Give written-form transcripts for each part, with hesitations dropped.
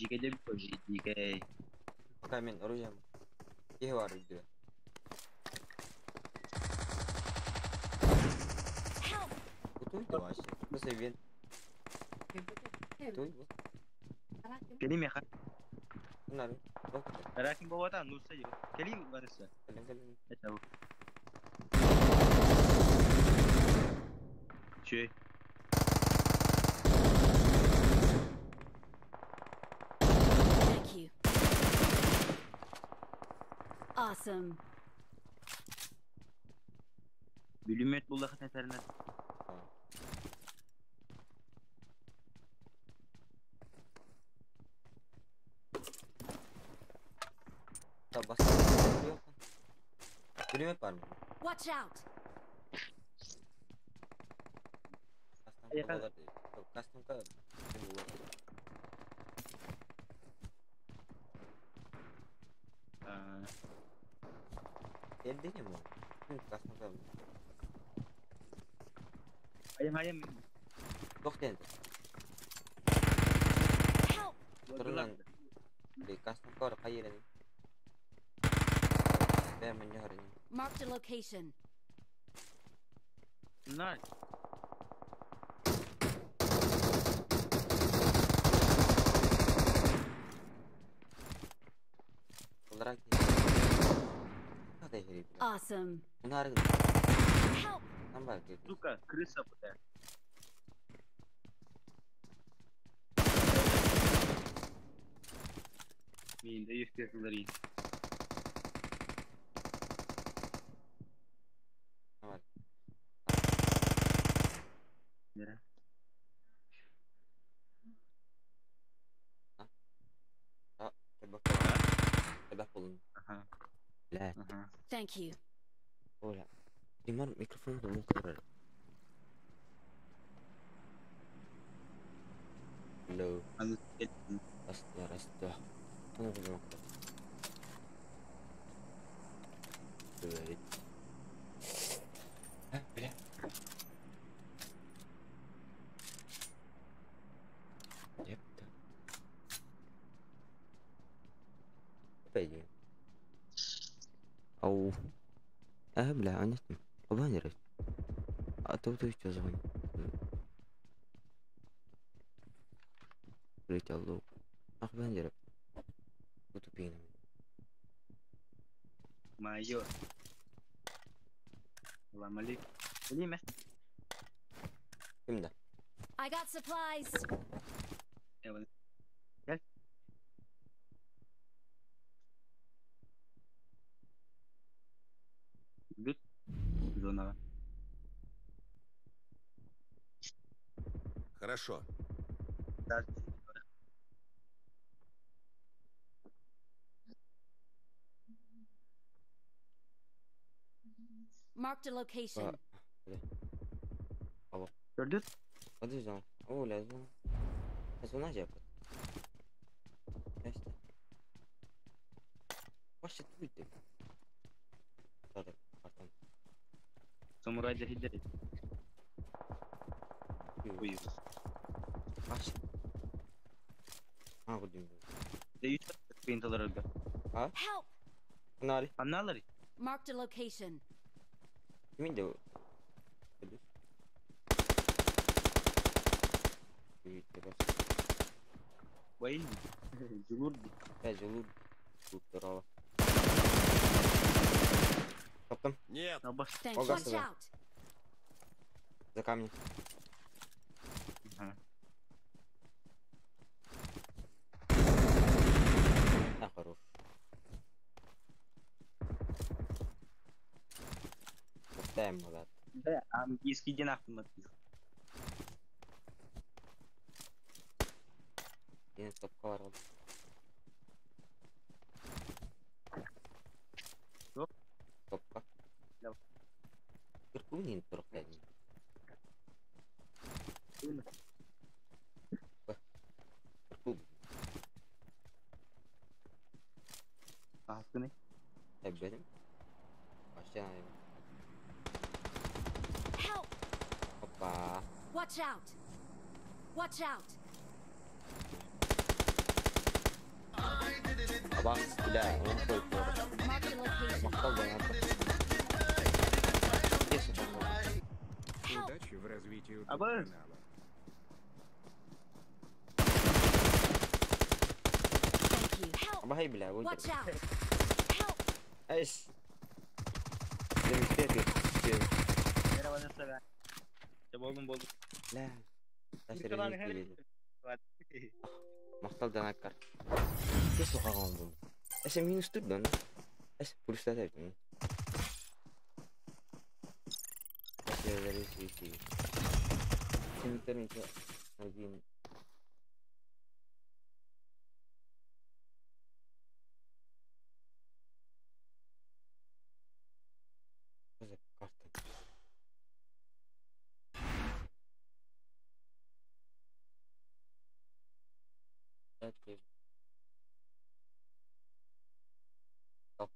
GK dia bisa GK. Oke men, oru ya. Iya waru dia. Betul itu asyik. Terus event. Betul. Kelim ya kan? Benar. Lakin bawa tak nus saja. Kelim baris. Kalian. Ya tahu. Cuy. Thank you. Awesome. Bilimet bulak neternet. Tabas. Jadi apa? Watch out. Iya kan? Custom kan. Endingnya mau. Custom kan. Ayam. Dokter. Help. Turunan. Di custom kau kaya ni. Saya menyahar ini. Mark the location. Nice. Lagi. Ada hari. Awesome. Menarik. Help. Tambah gitu. Suka Chris apa dah? Minda yüksek dari. Tamam. Ya. Ah, tebak pulun. Aha. Lah. Aha. Thank you. Oh lah. Di mana mikrofon udah mau keluar? Halo. Anu Rasta. Tunggu dulu. Wait. Bila. Yep. Apa ini? أو لا عنيت أبانرت أتوتو يجوزون ريت الله أخبانرت كتبين mayor. Salam alaikum. Ini meh. كم ده I got supplies. Ya bang. Gel. Duduk. Zona. Хорошо. Да. Mark the location. Gördün? هذا زمان أوه لازم لازم جابت إيش ده وش تقول هذا قطن Samuray jadi jadi. Buyur. وش ما أقول لهم Deyüç pintalar öldü. Help. ناري Anneleri. Mark the location. مين ده Vay. Zulur. يا جلود ترى طب Нет. Abas. Thanks. Oh, Watch that's out. за камни Aha. хорош поставим назад Да, английский день автоматизм. я стоп кавар Стоп. стопка Давай. Иркунин трохи Hakkı ne? benim aşağı Help. hoppa Watch out. Watch out. Бак, бля, он ходит. Marked a location. Махтал донатор. Если такое. Help! Удачи в развитии А вы? канала. Thank you. Help! Abahai, bля, Watch выйдет. out! Help! Эйс. Демистер, Merhaba nasıl ben? Buldum. Бля. Таш Bir kalan резинг her биледі. var. Мақтал донаттар. Тез соқаған болды. Сен минус тұр да, плюстат айттым. Сен интернете один. Что за карта? Окей. Стоп.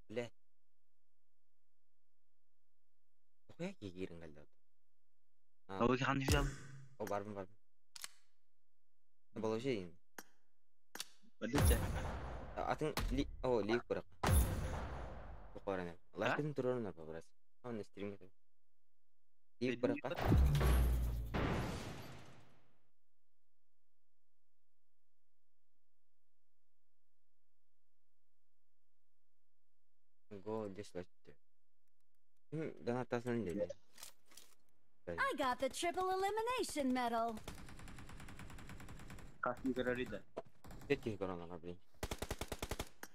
Блядь. Какой я гирин галдат? Hava ki hangi şey О, барбын. Боло жейін. Badırca. Атың лик бірақ. Бұқаран. Лайктың тұрырын арба біраз. Оны стримге тұр. Лик біраққа. Go dislike. Donattasın dedi. I got the triple elimination medal. Kaslı kararı da. Tepki koranlar bilin.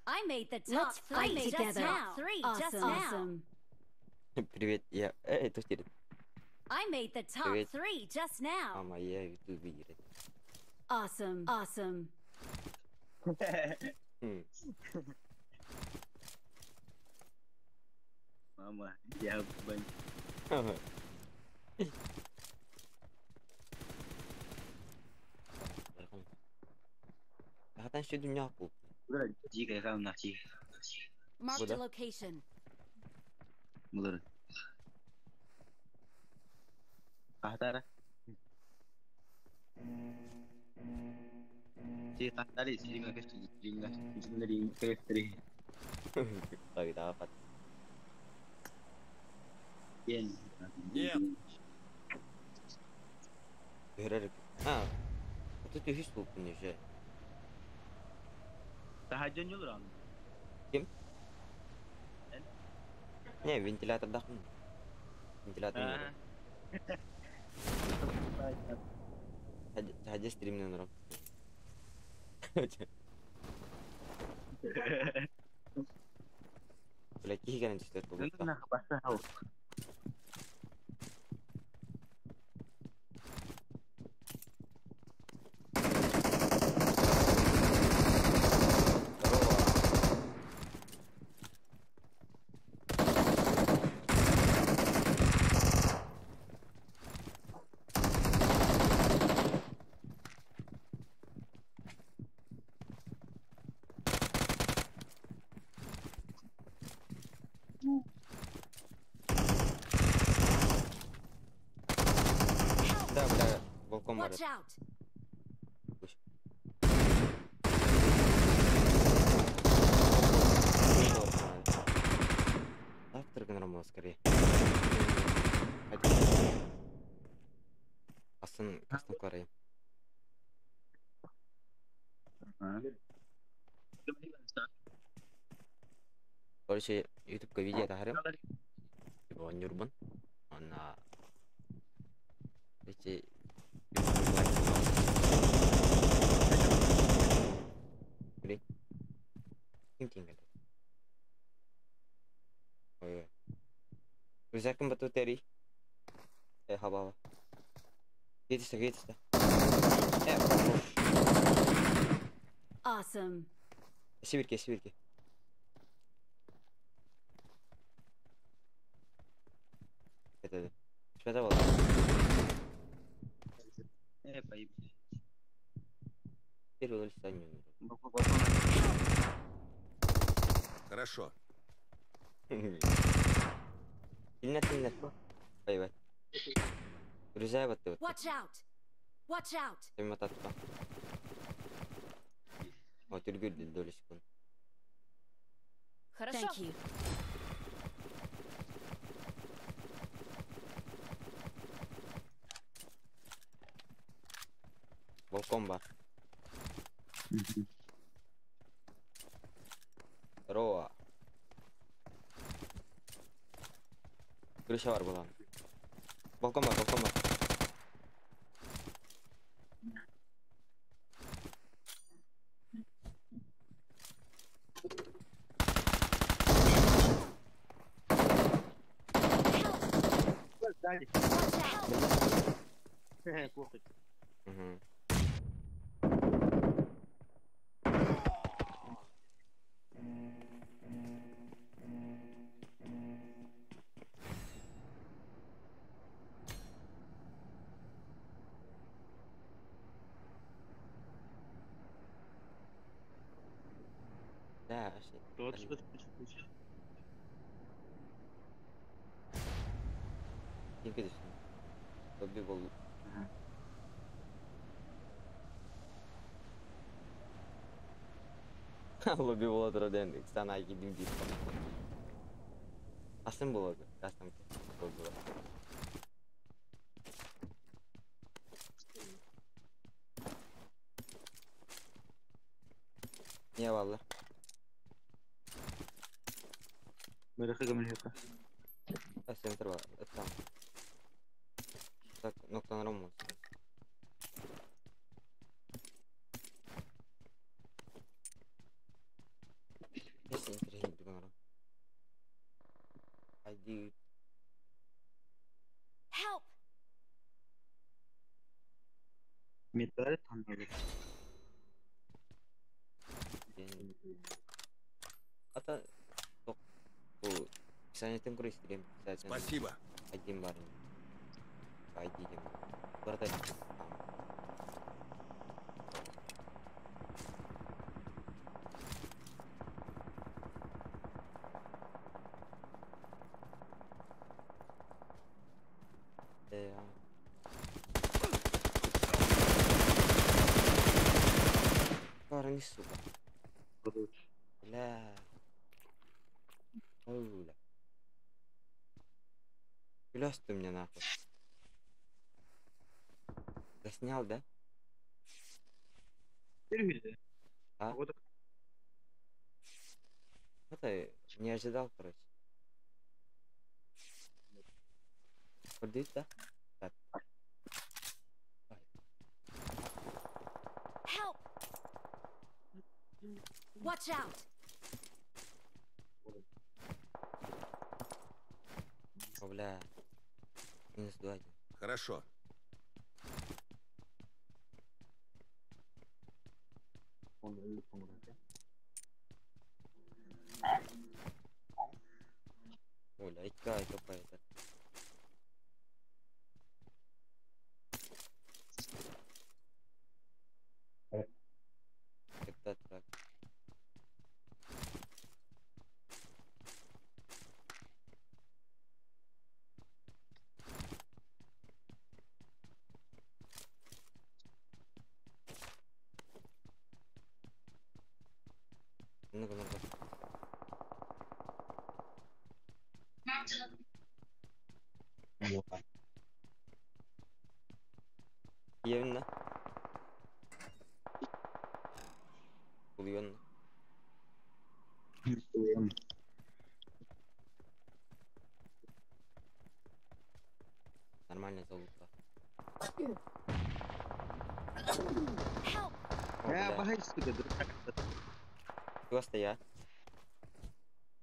I made the top three just now. Awesome. Привет, я... Это стирит. I made the top Привет. three just now. Ама я YouTube видит. Awesome. Mama ya ben. Zaten şu dünya bu. Burada jika ya kan naci. Marked a Burada. location. Mulur. Tara. Si tadi stream ke stream dari ke. Tabii dapat. Yen. Нет. Görelim. Ha. Bu da hiç bulmuyor şey. Daha önce olur anı. Ne ventilatör dak mı? Ventilatör mı? Saja streamnya orang. Lagi kan cerita tu. Itu nak bahasa tahu. Dah dah balkon var. Watch out. Автор генерал скорее. Асын кастом кларай. Короче, YouTube-ка видео тахарым. Типа нюрбан. Она эти Блин. Ким tinggal. Oh iya. Bisa kan betul Terry? Haba. Git işte. Boş. Awesome. Сибирке. Это. Что это было? Baik. Первый листание. Хорошо. Тильнет. Бай. Урезай вот тут. Watch out. Watch out! Siamo tatlo. Oh, тюргүл дөлөс күн. Хорошо. Thank you. Балкон бар. Здорово. Крыша бар булаган. Балкон бар, балкон бар. Сзади. Watch out! Плохо. Мгм. Да, вообще. Вот блин. что. Ким кетесің? Лобби болду. Лобби бола турат енді. Сана келдим дейт. Касым болот. Кастым болду. Не балдар? Мэрхэга мэрхэга. Центр бар. Там. Так, ноктонором болсун. Нерсе интернет бүгүн. Айди. Help! Медаль танады. Ата ток. Бул санитен көрөстүрөм. Спасибо. Один бар. Айди дем. Барда. Парни, сука. Бля. Оуля. Плюс ты мне нахуй. Заснял, да? А? Вот Это не ожидал, короче. Подойдет, да? Так. Help! Watch out! О, бля. Минус 2. Хорошо. Оля, айка, какая-то. Это так. Ну-ка, ну-ка. Явно. Ульённо. Нормально залутка. Help! О, Я бля. багай сюда, дурак. Просто я.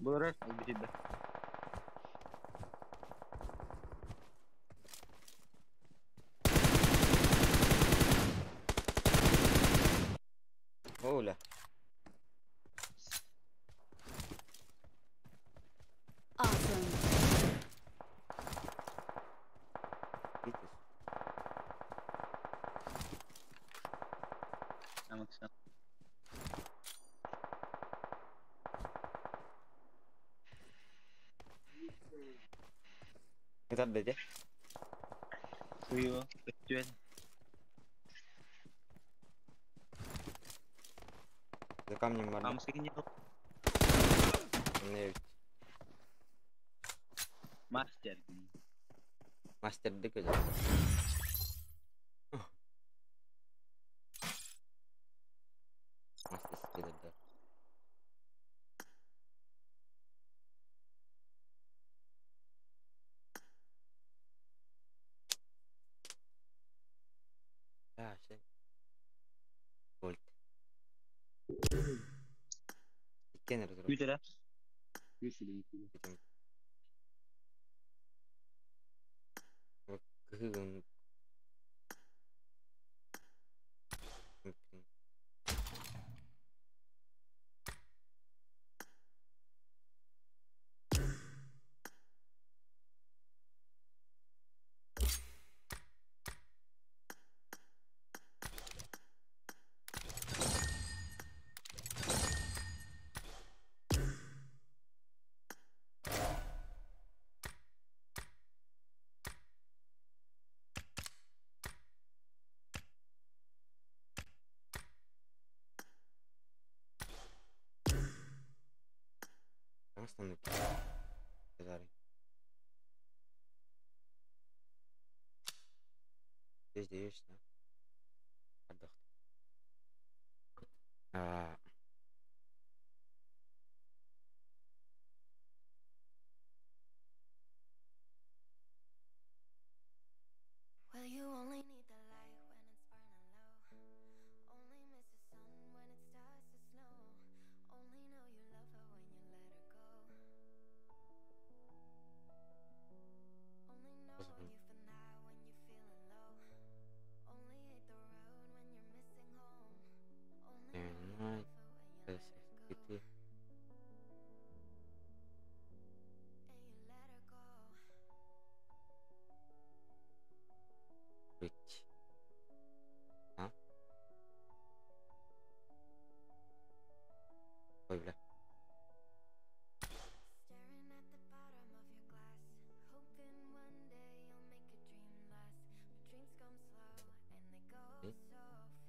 Был рад убить, да. Оля. Awesome. Видишь? Самых сам. Это дядя? Хуево. Фестиваль. За камнем бар. Намыс деген не ол? Не Мастер. мастердик өзі. Мастер скелерді. Şey. Gold. İkken rızır. Güzel. Kıhığın. Aslında kadar. Здесь işte. Отдох. Well, you only need the light when it's burning low. Only miss the sun when it starts to snow. Only know you love her when you let her go. Only know you for now when you're feeling low. Only hate the road when you're missing home. Only know you love her when you let her go. And you let her go. Rich. Ha? Koy bile. Staring at the bottom of your glass, hoping one day you'll make a dream last. But dreams come slow and they go so fast.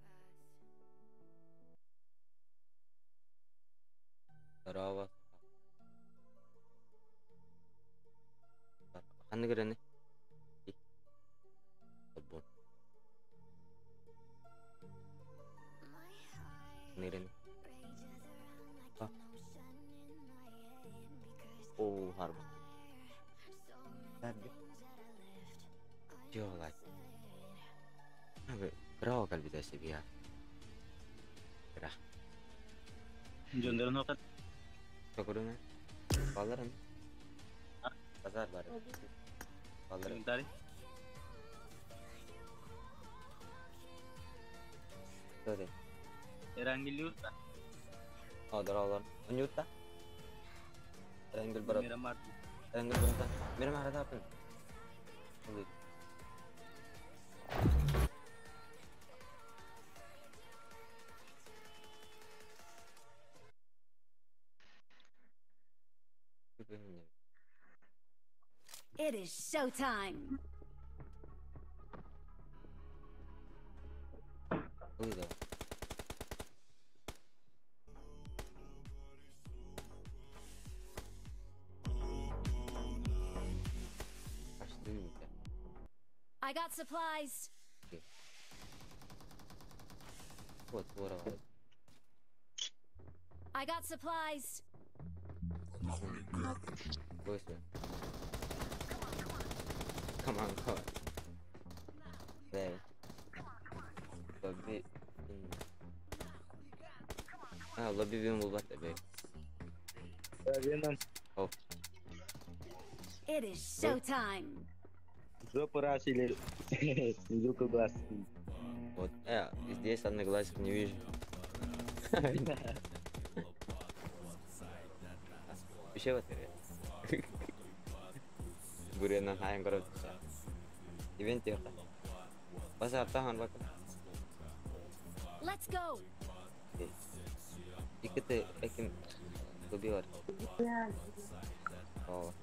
Bravo. Hangi göreni? Sabun. My heart Nereni? rages around like Ah. an ocean in my head because Oh, harbi. so many Nerede? things that I left Diyorlar. Abi, bravo kalbi de seviyor. Gerah. Jönderin okat. Çok ürünü. Ballarım. Ha? Pazar var. Ballarım. Dari. Böyle. Erangil yurtta. Order olur. Unyutta. Rengil berat. Mera mart. Rengil berat. Mera marah apa? Ulit. It is showtime. Ulit. I got supplies. Вот, здорово. I got supplies. Быстро. Come on, come on. There. Lobby. Lobby bin bulmak da be. Oh. It is showtime. Запорасили. Звукоглас. Вот, здесь одноглазик не вижу. Еще вот Gurianan hayang korot sa event yun ka. Basta tahan ba ka? Let's go. Okay. Ikut ekim lebih war. Oh.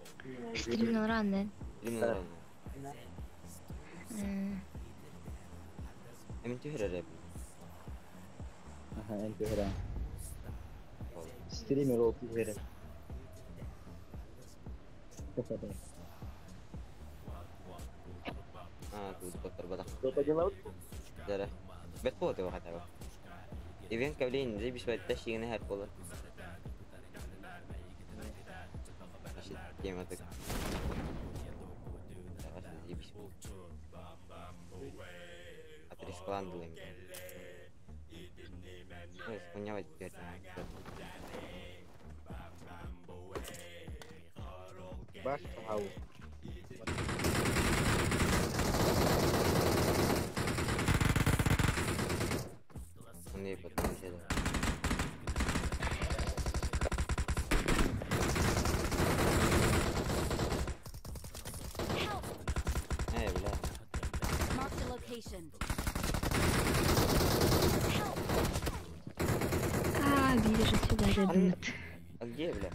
Stream 노란데. Ini orang. Emin tu hera rap. Aha, ente hera. Streamer oldu verin. tuh dokter badak. Dokter laut. Darah. Bet po tuh kata aku. Event kalian zai bisa tashi ne har kola. Masih dia mati. Masih bisa. Atris klan dulu yang. Punya wajah. Bas tahu. Ini betul saja. Belah. Mark the location. Вижу сюда идут. А где, бля?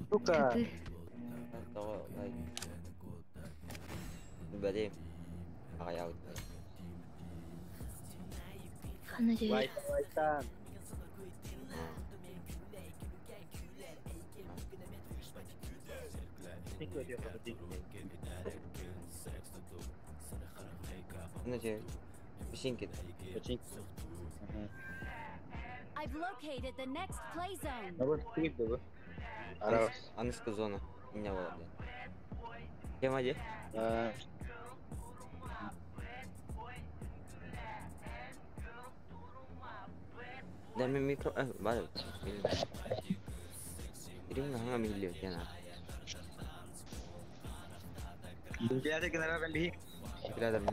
Сука. Ты Berarti pakai out. надеюсь. Waitan. Никто dia penting. Ini aja. Singkit. Penting. I've located the next play zone. Apa skip tuh? Aras. Anis ke zona. Ini awal. Diam aja. Dan mikro balik. Ini nggak milih ya nah. Mungkin ada kenapa di? Kira ada.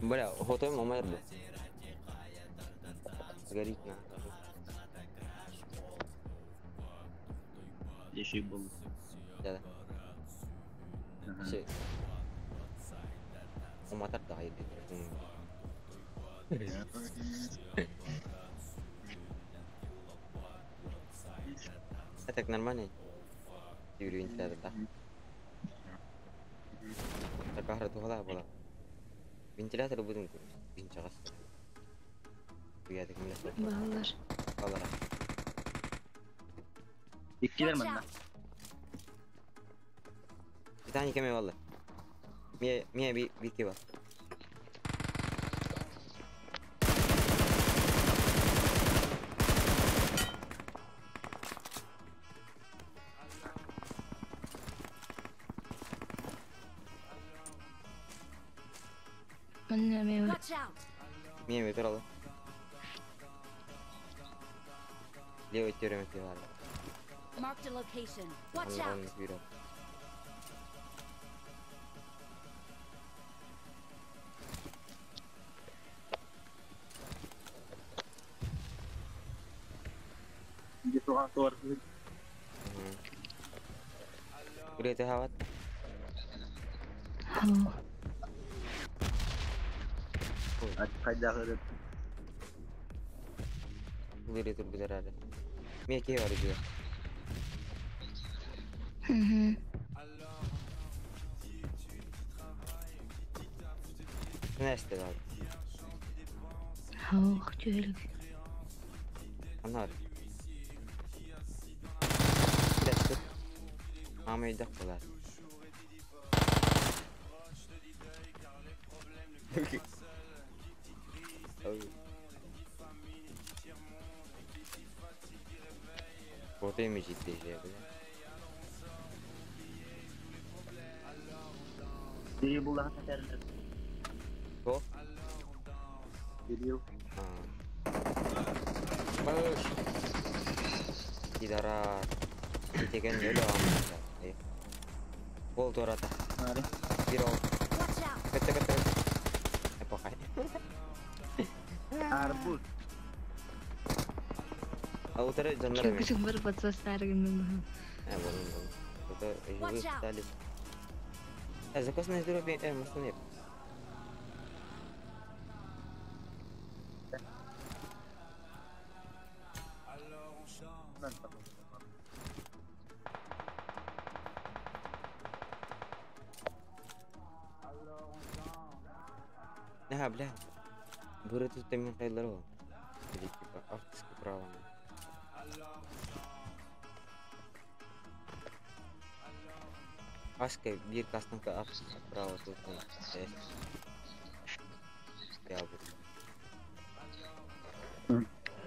Bala, hoto mau main deh. Garit na. Yeshibul. Jada. Si. Umatar tayo dito. Attack normal nih. Diurin cerita. Terkahar tuh lah. Ventilatör budum bincang. Biar kita melihat. Bağlar. Kalır. İkiler Watch mana? out. Bir tane kemik vallahi. Mia bir ki var. Mana mevcut? Watch out. Mia bir taralı. Leo içiyorum ki var. Marked a location. Watch out. Anladım bir. Gitu aktor. Udah itu hawat. Oh. Kayda harus. Udah itu bener ada. Mia ki var juga. Hı hı. Neste abi. Oh, çocuk. Anar. Neste. Ama idak var. Fotoyu mu ciddi şey yapacak? Jadi bulan internet. Kok? Video. Bagus. Di darat. Ditekan dulu amat. Pol tuh rata. Mari. Biro. Watch out. Kete. Pokoknya. Arbus. Aku tadi jangan Çok güzel bir patsas sargınım. boleh. Itu Watch out. tadi. Заказ на здоровье, масло нет. Nah, blah. Buru tuh tim yang kayak lo. Или типа авторское право. Aşkı bir kastım ki avtorskое право тут есть. Я бы.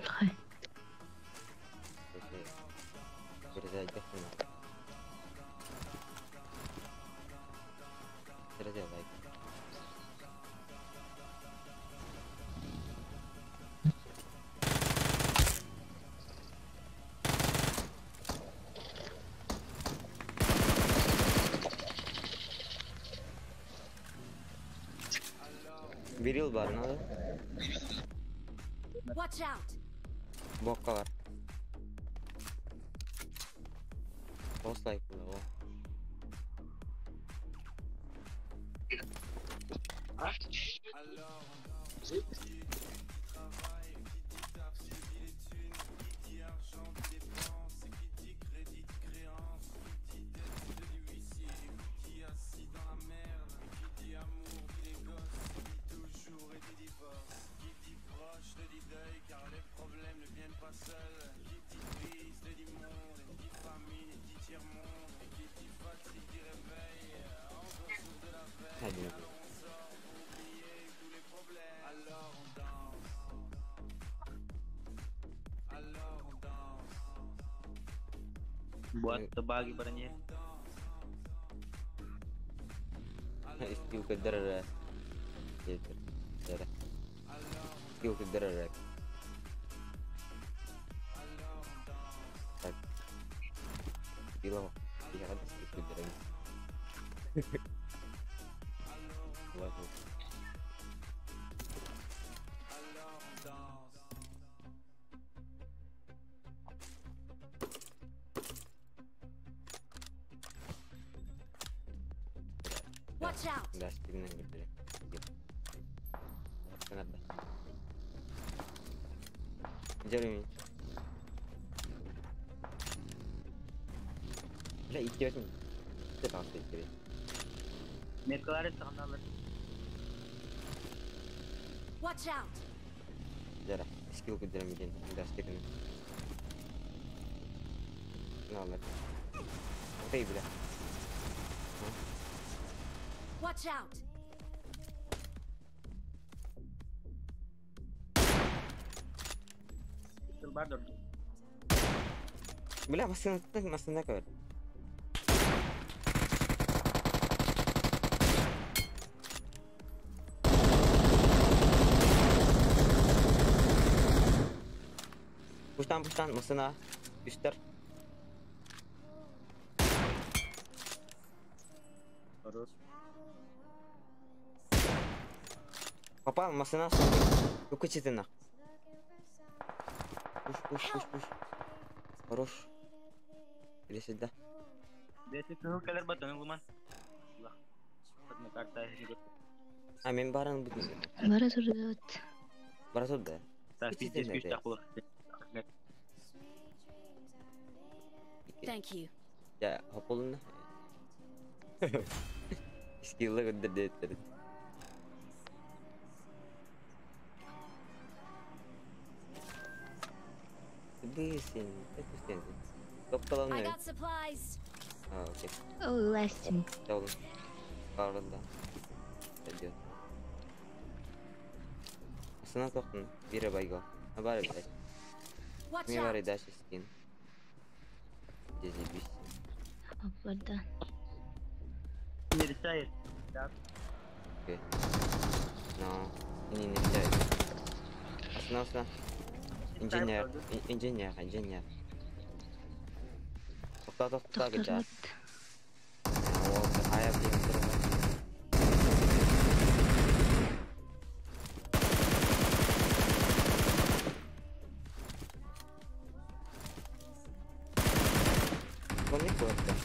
Хай. Перезайдешь на. Перезайди лайк. Viril var ne? Watch out! Bokka var. Boss like bu o. Hadi. Buat terbagi badannya. Skill kedararak. Gitu. Darah. Skill kedararak. Tak. Gila. Iya kan skill kedararak. Waduh. Watch out! Gas spin yang gede. Gitu. Kenapa? Jeremy. Lah iki olsun. Tetap sekali. Mereka sana ver. Watch out! Jara, skill kedararak gas spin. Kenapa? Apa ibu dah? Watch out! Terbadon. Bila masih nak kan? Pustan masına üstler. Terus Papa masına yok içine. Push. Хорош. Или сюда. biasa tuh kalian batang luman. Lah. Buat karta hidup. А мен баран бүтін. Бара турдут. Бара суда. Tapi Kecil just ada. aku. Thank you. Ya hopulun. Skill'la gönder deyetleri. Değilsin. Teknisyen. Doktalan I ne? got supplies. Ha okey. Oh, lasting. Sağ olun. Kavrulda. Ne diyor? Sana tokun. Bire baygo. Ha bari bir. Watch Mi var out! edaş iskin. Cezi bis. Ablardan. Ini cair. Okey. No. Ini cahaya. Asna. Engineer. Tokta Doktor kita. Rod. O ayak yang terus. Konik kuatkan.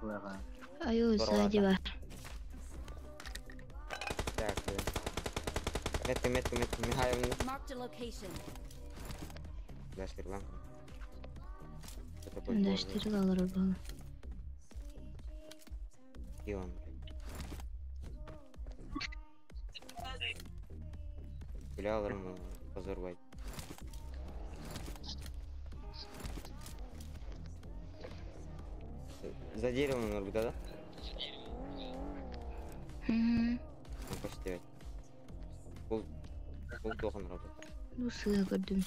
Belakang. Ayo, sadi var. Дякую. Метка, Михайловна. Marked a location. Да, Шри-Ланка. Это будет Öndeşleri alır bana. И он. Bile alırım onu. Hazır bay. За деревом орбита, да? Угу. Ну, почти. Бұл тоқын работа. Ну, сыға көрдім.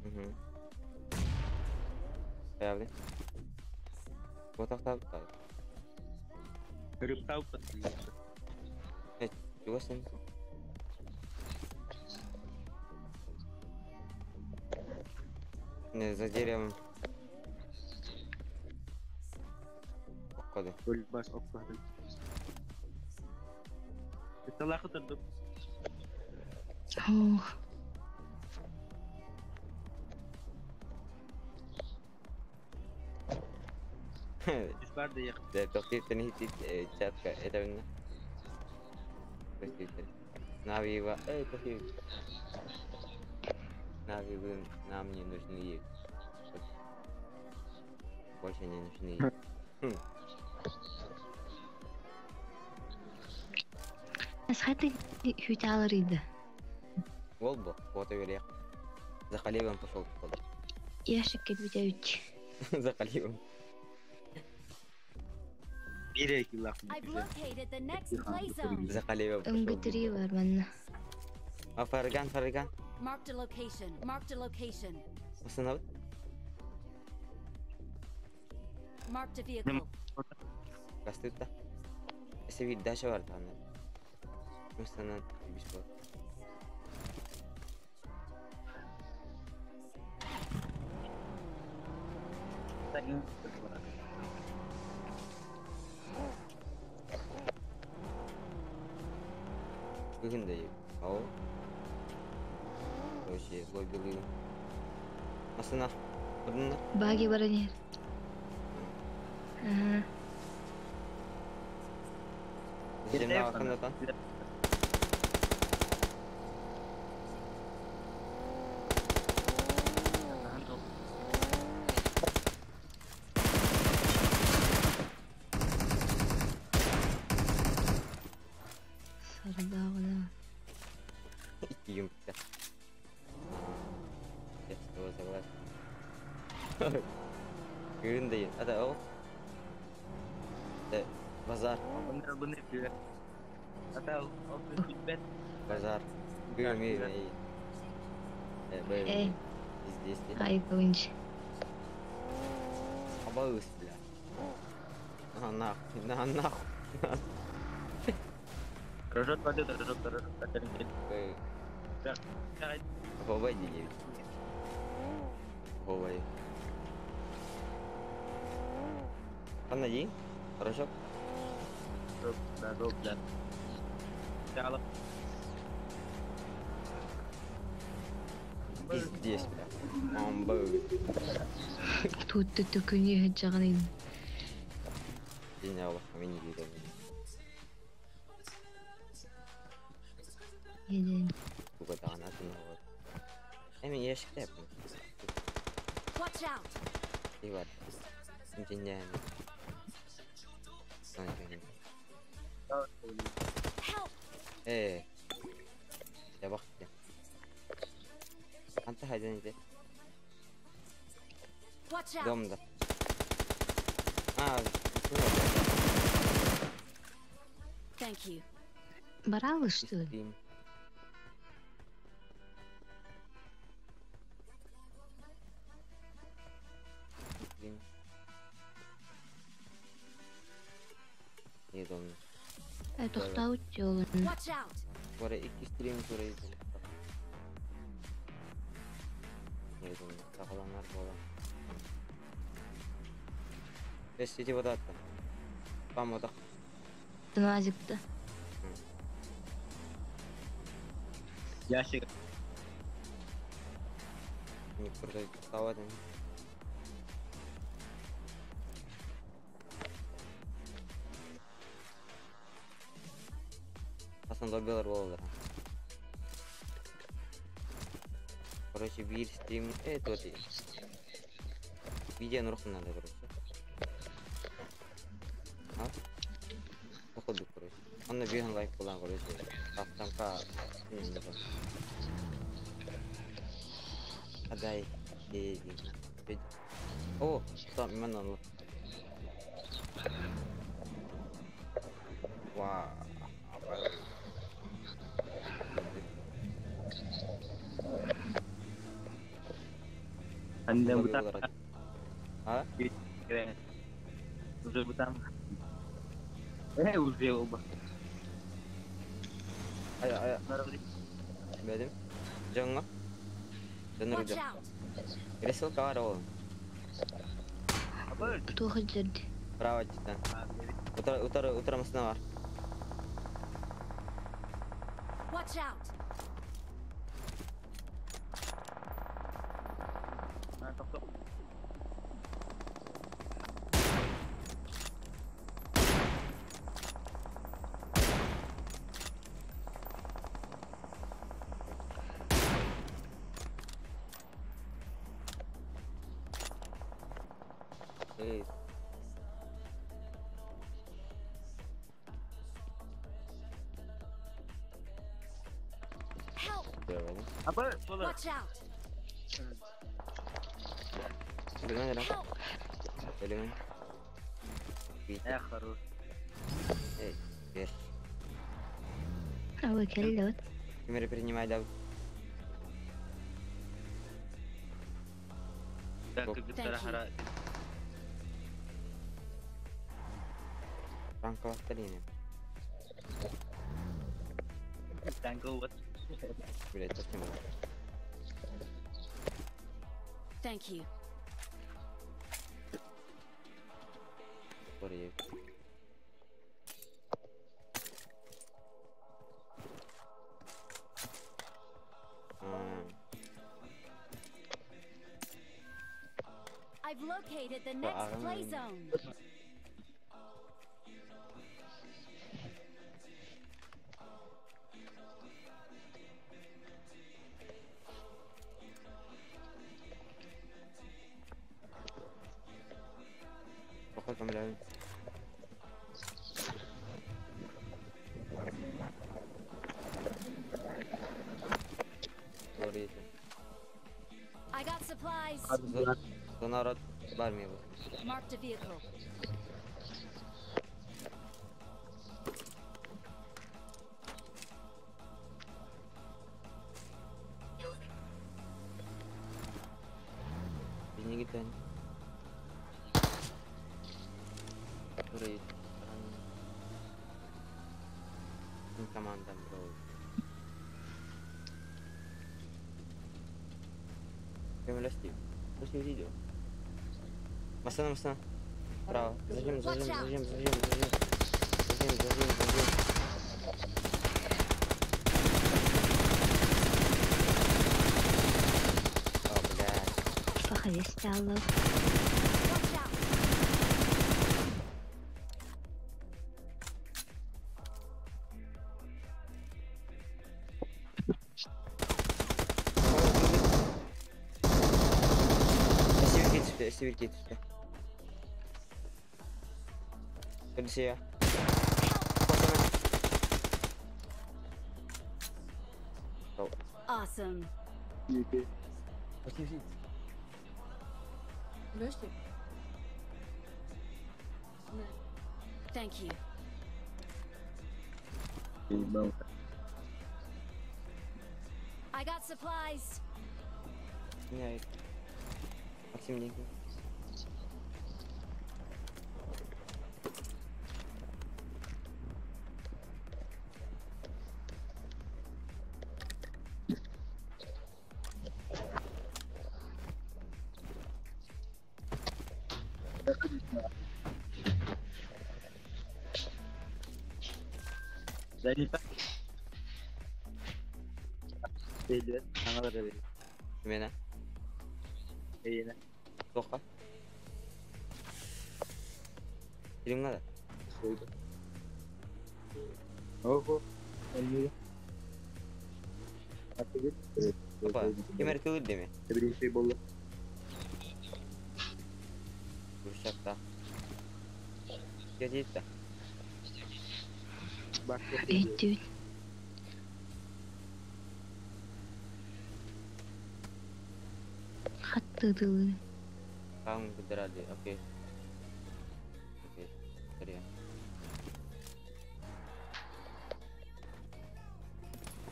Угу. Появли. Вот так так. Рыбка упадлится. Чего с ним? Не, за деревом. Походу. Бөлбас оқпады. Талақы тұрды. Ох. Жүз барды еқ. Да, тоқтеп тенхит чатка это винна. Простите. Навива, тоқтеп. Навивы нам не нужны. Больше не нужны. Асхаты хүт алыр еді. Ол бұл, фото верек. За Халибом пошел. Яшик кетбіте үт. За Халибом. Берек илақ. I've located the next play zone. За Халибом Үмгі пошел. түрі бар манна. Фарган. Marked a location. Marked a location. Останови. Marked a vehicle. Кастыта. Если вид дача var tane. Mesela bir şey var. Bugün de iyi. Ao. O şey lobby. Aslında bunlar Баги баран ер. Ага. zemine hakkında. Сарда ғана. İki yumurta. Geçti o zaman. Görün değil. Hadi o. De pazar. Bunu yapıyor. Hatta o bitbet. Pazar. Görmeyi iyi. Böyle. İzle. Айып ойыншы. Hava ısla. Nah. Рожок пойдет, рожок. Hava değil. Hava. Kan aja. Rosok. Да. Сяло. Здесь, бля. Мамбо. Туутты түкүнү жаган еді. День Allah, мен не видел. Еден. Буга дағанатын ғой. Мен ешікті япын. Watch out. И бар. Сімтенден. Соны кәйін. Help. Я бақытты. Қанты хайдан еді? Watch out. Домда. Thank you. Баралы, что ли? Стрим. Не домда. Тоқтау жолын. Watch out. Sonra iki stream burayı izledim. Ne domda. Sakalanlar falan. Сети вода attım. Там вода. Назикті. Ящик. Не продают салаты. Aslında lobby'ler olur. Короче, bir stream. Вот и. Видео нурхун надо, короче. koyduk короче. Onu bir like bulan короче. Kaptanka. Aday. Oh, tamam ben anladım. Wah, apa? Anda Lagi buta. ular. Hah? Keren. Udah buta. Udah ubah. Ayo, ayo. Naruh di. Benim. Jangan. Jangan Watch udah. out! Resel karo. Apa? Tuh jadi. Prawa cidden. Utaramasına var. Watch out! Nah, tok. Hey. Help! Göremedim. Apa? Solar. Watch out! Gimana dong? Help! Elemen. Harus. Эй, вверх. Awal kelot. Камеры принимай, да. Dah Kok. ke Thank getara you. hara. Franco tadi ini. Tangko buat. Bila itu cuma. Thank you. Sorry. I've located the next play zone. Pokok kamera. Sorry. I got supplies. Zona rot var mı bu? Marked a vehicle. Ini gitu kan. Sorry. Minta mantan bro. Камера стив. Пусть не видео. Масана. Право. Зажим. О, блядь. Похолестало. Watch out! Северки düştü. Hadi ya. Awesome. Thank you. I got supplies. Нет. Максим деньги. Dari Pak. Beda, sangat ada beda. Gimana? Iya. Soka? Kirim nggak? Oh, kok. Ini. Apa? Kamera tuh deh me. Beri şey bolla. Rusak ta. Jadi ta. Dude. Қатты дылы. Kamu berada. Oke. Oke. Sorry ya.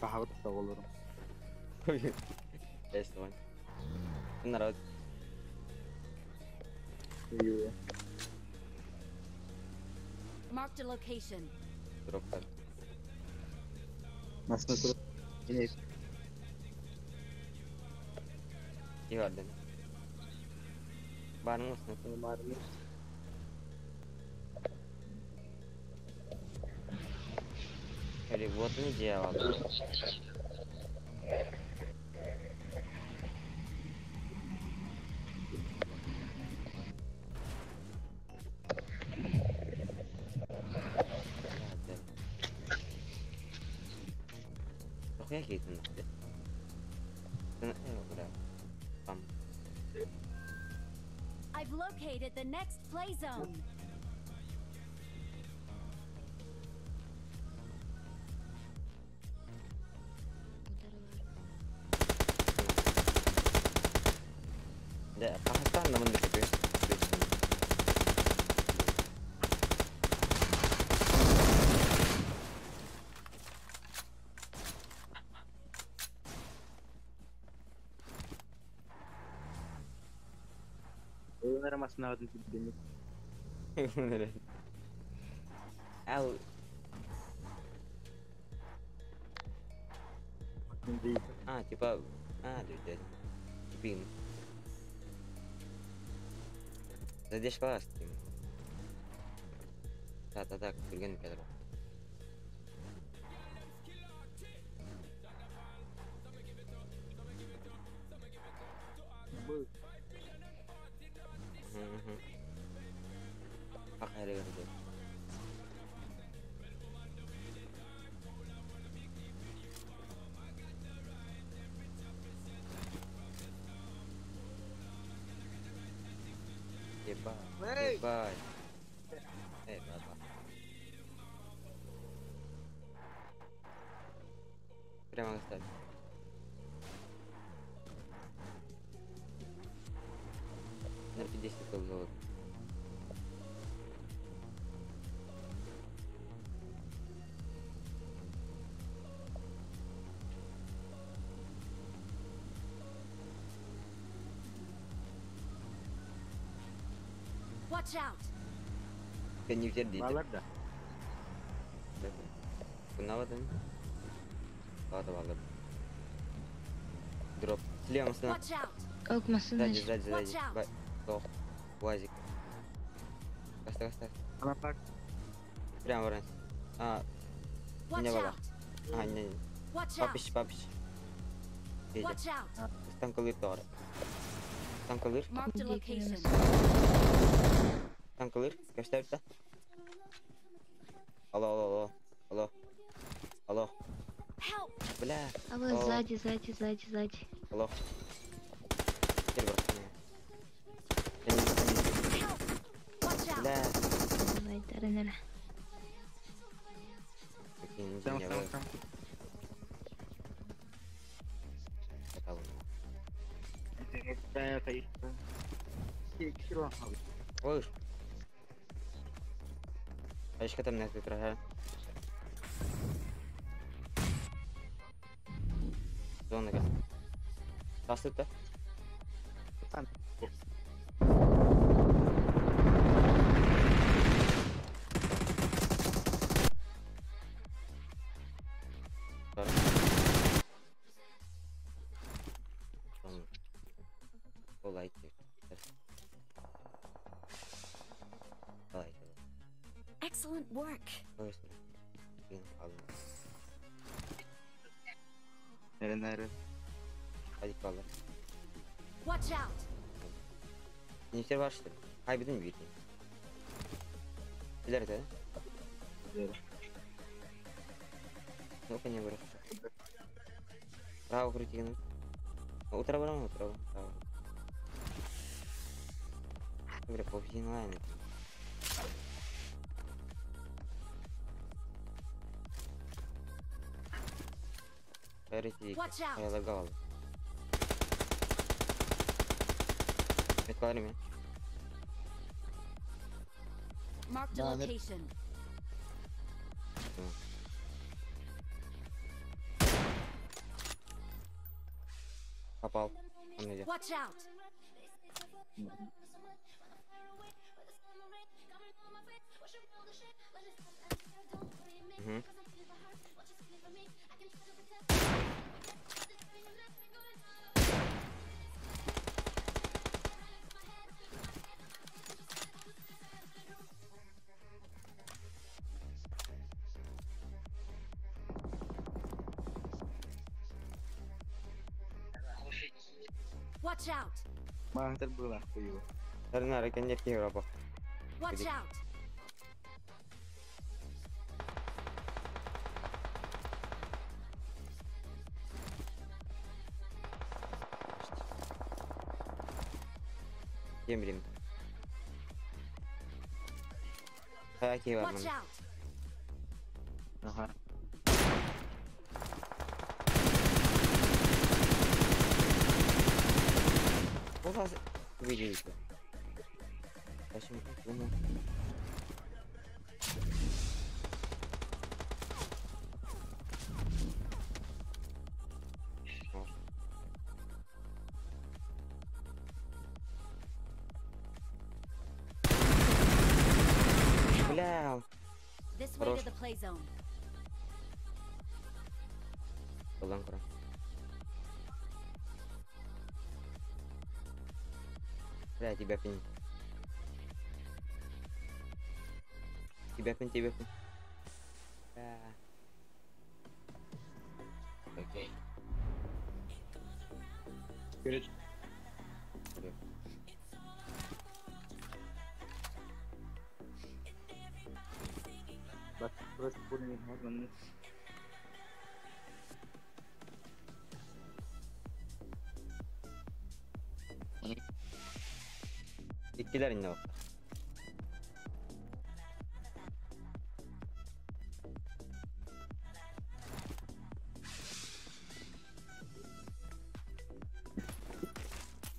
Kahve da olurum. Yes, one. Benar out. Iya. Marked a location. Drop kan. Mas Nusrat ini Iya ada. Barang mas nanti. kemarin Jadi buat ini jawab. Oke gitu nanti. Udah. Pam. I've located the next play zone. Ya, kahatan naman dito ko. bener Mas Nusrat di sini. Beneran. Au. Hindi. Coba. Dude. Cipin. Задешь класс. Так, Турген Петр. Pakai ada gitu. Goodbye. Berapa? Terima kasih. Nanti di situ load. Watch out! Can you get Balat dah. Kenapa tuh? Ada balat. Drop. Слева нас. Watch out! Как Сзади. Watch out. Стоп. Уазик. Каста. Kenapa? Прямо раньше. Watch Меня баба. out! Не. Watch out! Папич. Watch out! Там калитор. Marked a location. Там калир. Gösterdi. Алло. Help! Бля. А вот сзади. Алло. Теперь брат. Help! Watch out! Бля. Давай, Таренера. Какие Там. не Kayak itu. Kecil lah. Ой. Acho que eu terminei de trabalhar. Zona cá. Passa tá? Light. Excellent work. Nere. Hadi kalır. Watch out! Gençler başladı. Kaybedin mi büyütmeyi? İleride. Ну-ка не вырос. Право крути. Утро. Говорю, по онлайн. Clarity. Watch out. Kayak legal. Keluarin ya. Marked a Nah, that- location. Tuh. Kapal. Mana aja. Watch out. Mhm. Watch out. Mah terbelah aku juga. Karena rekannya kira apa? Watch Jadi- out. Diam. Kayak kira Watch mana? out. Aha. Kok kasih begini itu? Kasih bunuh. Oh. Belau. This way to Terus. the play zone. Kurang. Udah, tibapin. Ah. Oke. Spirit. Oke. Bas terus pun ini teman. İkiler inne bak.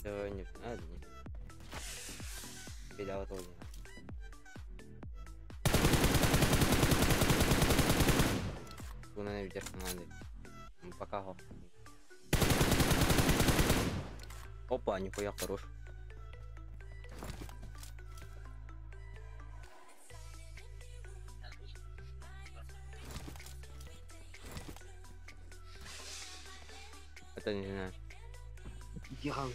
Dönüp hadi. Bir daha oldu. Buna ne bileceksin hadi. Пока ho. Опа, нихуя хорош. Это не знаю. Iya kau.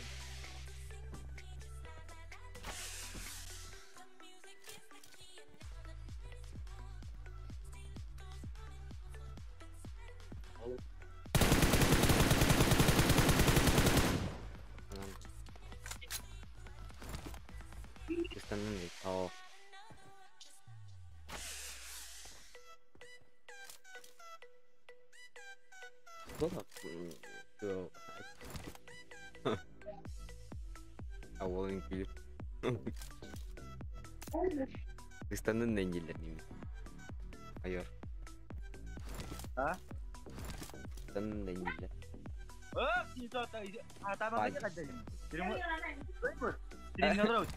Anam. Kıskandın değil. Oh. Bak. Tuh. Awalın gülüp. Kıskandın da İngilizlerini. Hayır. Ha? Kıskandın da İngilizler. Oh, itu tama Pagi. ka dyan. Sino mo? Sino na road?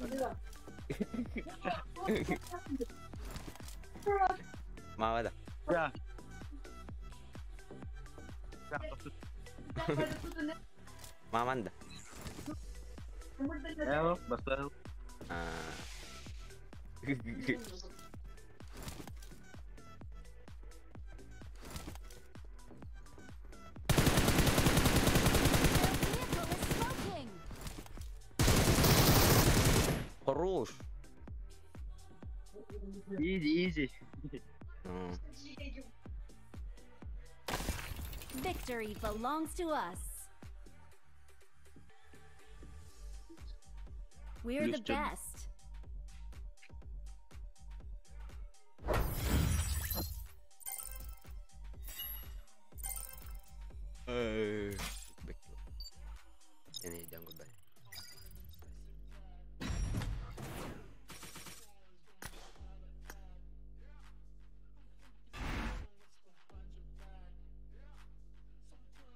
Mawa da. Ya. Maman da. Ayo, basta. Ah. Vehicle is smoking. Хорош. Easy. Hmm. Victory belongs to us. We're the Understood. best. Bekle. Seni jangan balik.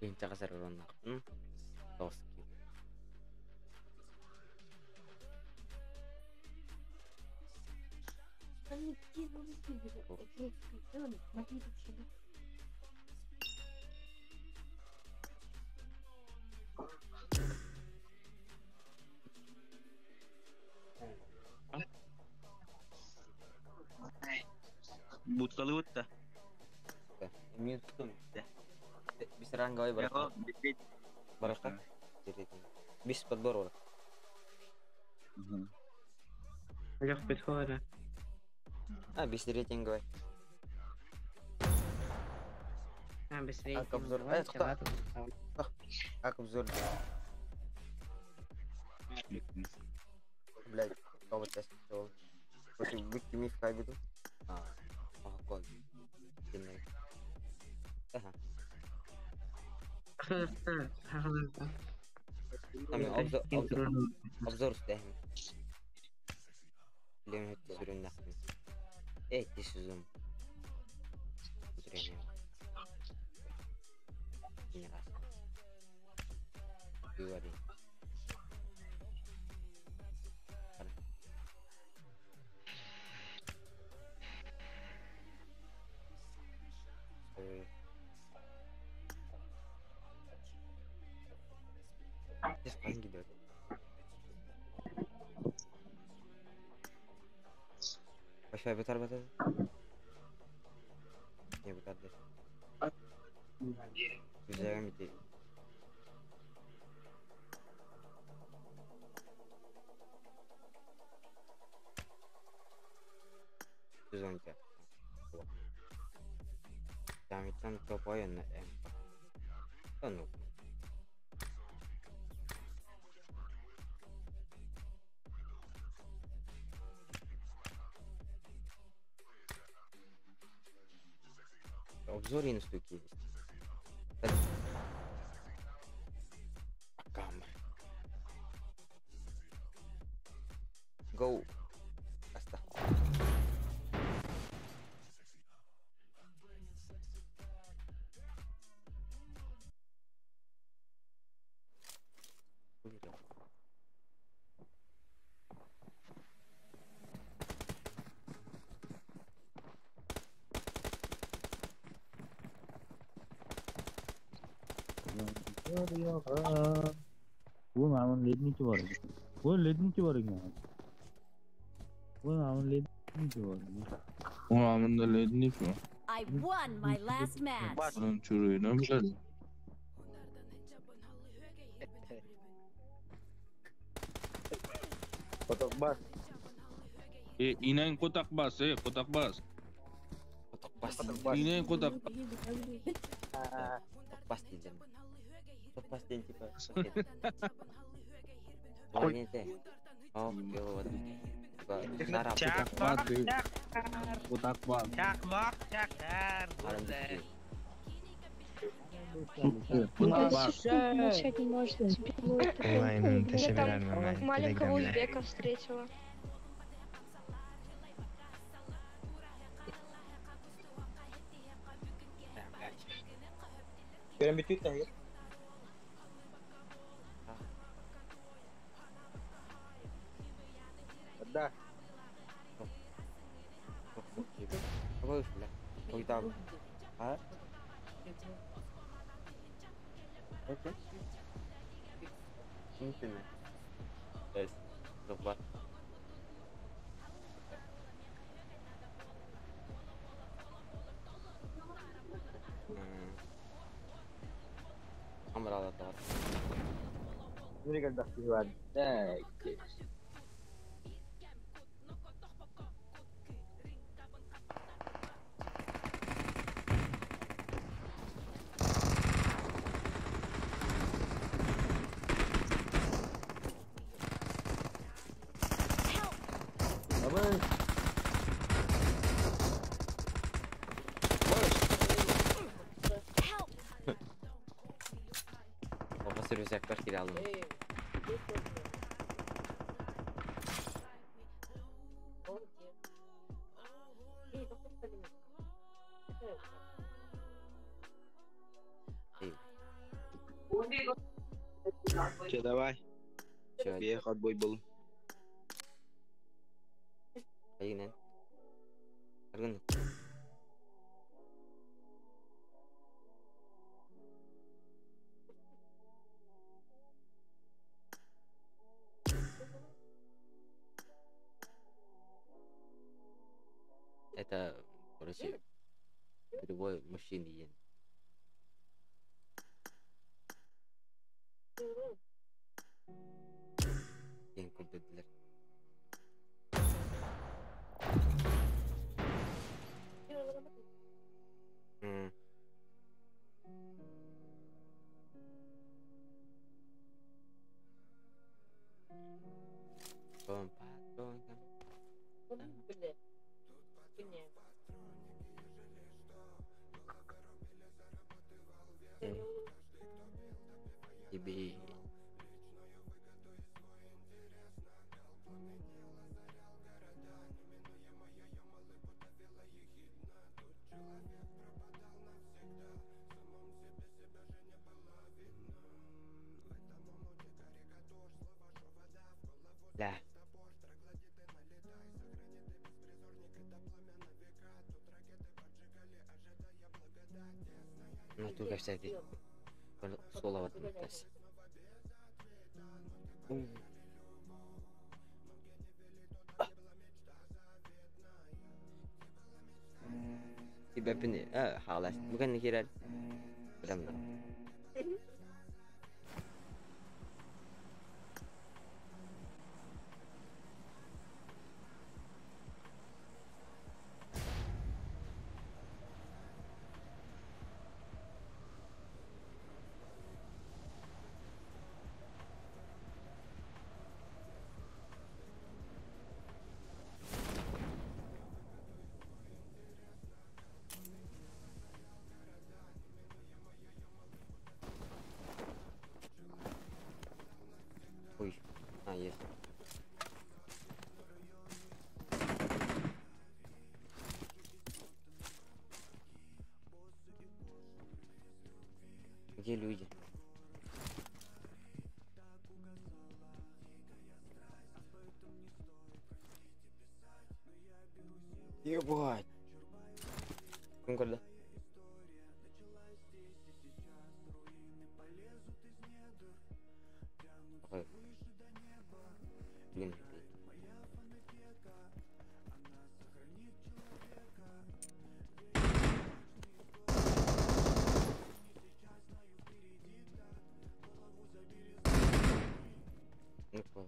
Pincha kasar ron nak. Toski. Buut ta. Mute tuh. Bisa ranggawai Ya baraka. kok, bit. Baraka. Jadi bis padbor. Ajak pet ko na. Bis diri tinggal. Bis rin. Aku absorb. Aku absorb. Блядь, кого тест сделал? Против выкини в хайбе тут? Код. Ага. Там обзор ставим. Лимит зурun нахуй. Эти сезон. Зрение. Не раз. Говори. Здесь панги дает. Başka betar betar. Ne betar deh. Güzel mi değil? Sezon 2. Jamitan topoyan na empat. Ano? Обзоры на штуки есть. Камера. Go. Basta. वो मामन late नहीं चुका रही वो late नहीं चुका रही वो मामन late नहीं चुका रही वो मामन दा लेट नहीं चुका I won my last match. onun çürüğüne mi geldi? Kotok bas. İnen kotak bas kotak bas. Kotak pas. İnen kotak. Pas din. Kotak pas din tipe. Soalnya teh. Oh, yo. Narap. Kotak bas. Çakmak çakar. Malam dikit. Kotak bas. Молчать не может. Онлайн ты Я собираем там онлайн. маленького узбека встретила. Kira may tweet tayo. Ada. Bagus lah. Kau tahu. Hah? Oke. Mungkin ya. Guys, coba. Kamera da var. Ini kan dah tujuan. Baba servis yaklar kiralı. Iya, давай. Чё, Biar hot boy был. ayunan. Argun. Это, короче, любой мужчине ен. Ен көбдеділер. Patrón. Тебе да. Ну, только всякий слово отметился. Tiba pini, halas. Bukan kira. Benar. Ой, есть. Где люди? Ебать. Ну-ка, да. Ой. Блин. Ну-ка.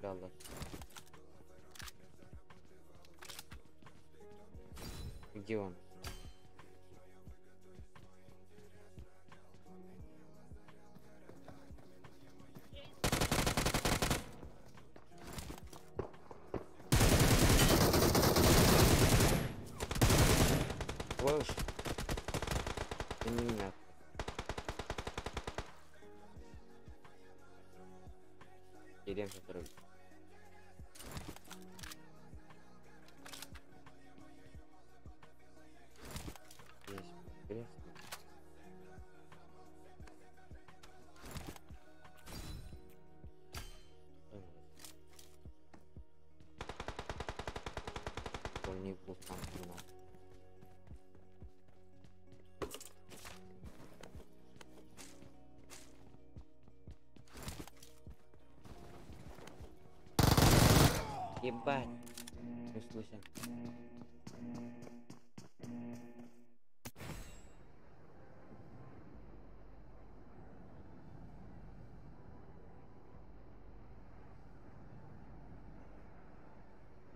Да ладно. Где он? Слышь? Ты не меня. Идем со второй. Есть. Интересно. Он не был там, но... Ебать. Не слышим.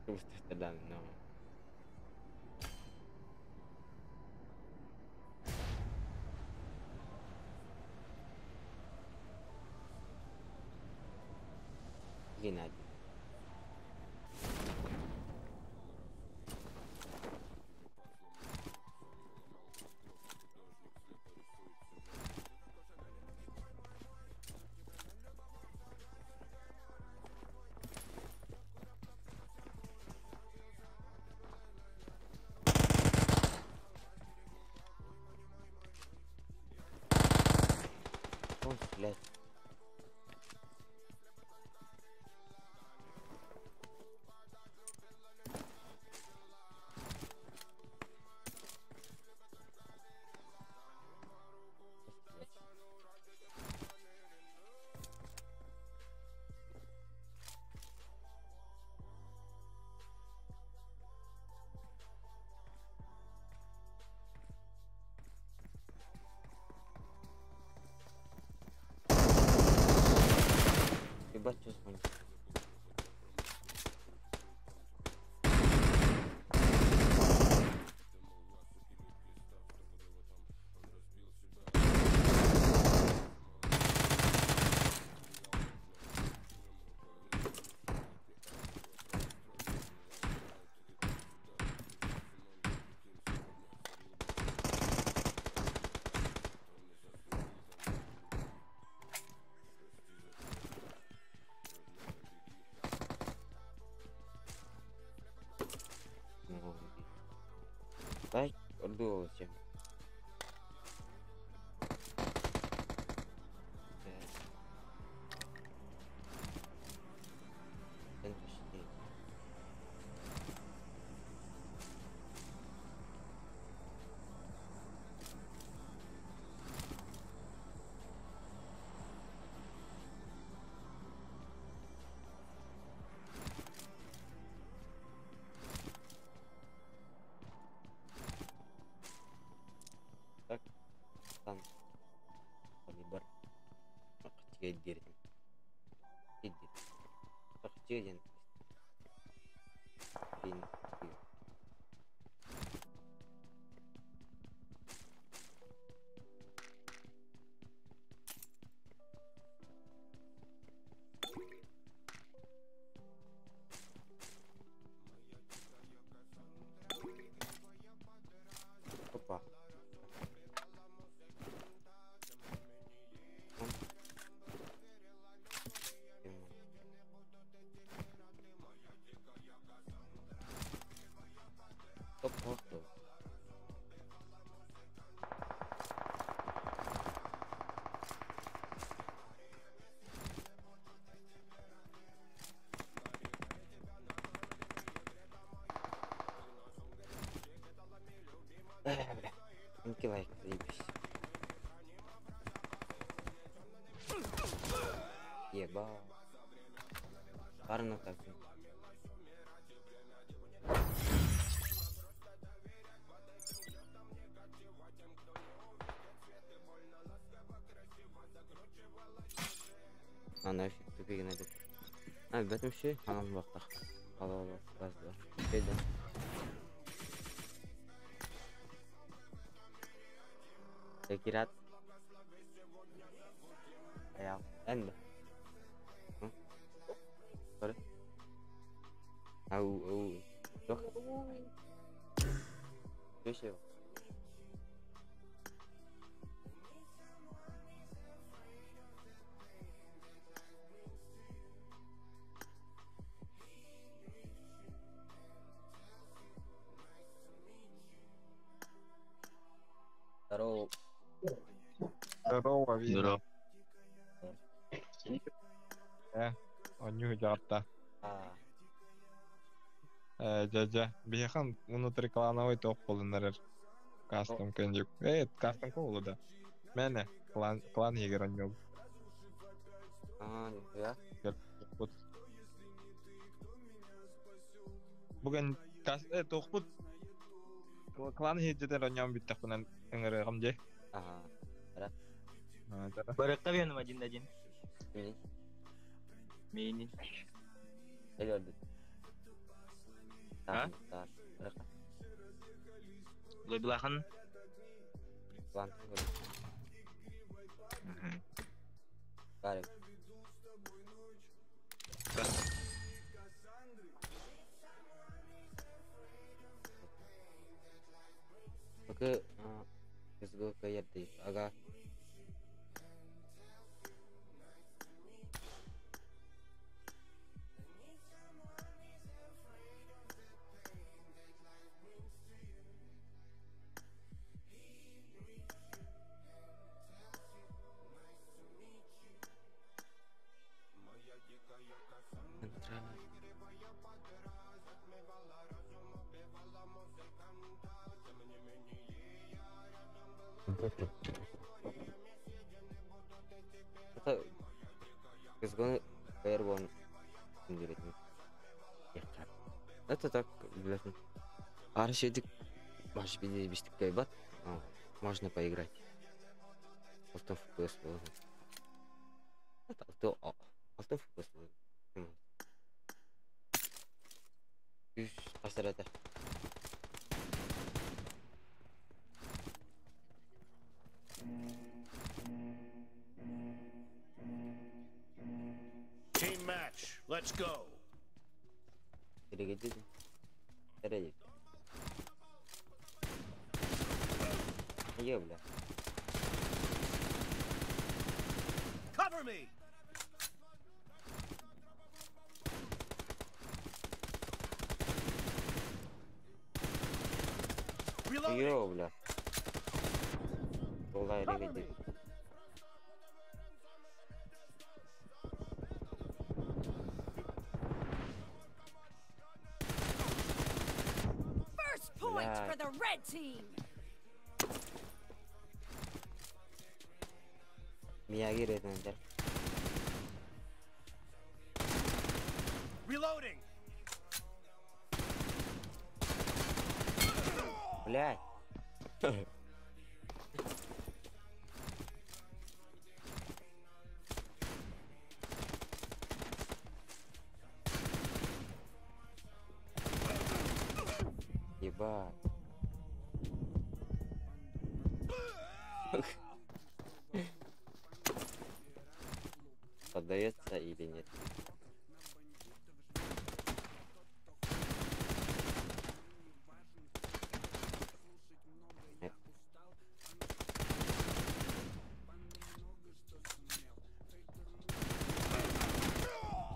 Просто тогда, но... Геннадий. Блядь. Ебать, что звонит? Baik, aduh, jam. Kaliber kecil diri kecil yang ini apa top foto mungkin baik ribis iya bang karena tapi انا في التوفيق نادي انا بتمشي انا مبطخ خلاص بس ده كده تكيرات يا عند sorry او دوخ ايش هو Здорово. Здорово, Вина. Оню жарта. Жажа. Бияхан внутри клановой топ болынарыр. Кастом кенжик. Кастом колу да. Мене клан егер оню. Ya. Bukan tokput. Клан хеджедер оню биттак пунан энгере камже. Ada. Barakta bir nama jin dajin. Ini. Mini. Jadi ada. Hah? Berapa? Lo belakang. Langsung ke. Balik. Oke, let's go ke Yati. Agak Atau kızgın airborne indiretim. Yakar. Это так, блядь. Аршедик, маш без такой бат. Можно поиграть. Алтын FPS было. Это алтын FPS было. Üf, asarada. Team match. Let's go. Nereye gidiyorsun? Nereye? İyi bile. Cover me. Reloading. İyi bile. Olay nereye gidiyor? First point for the red team. Miyagi redender. Reloading. Блядь. Ебать. Поддается или нет? Нет.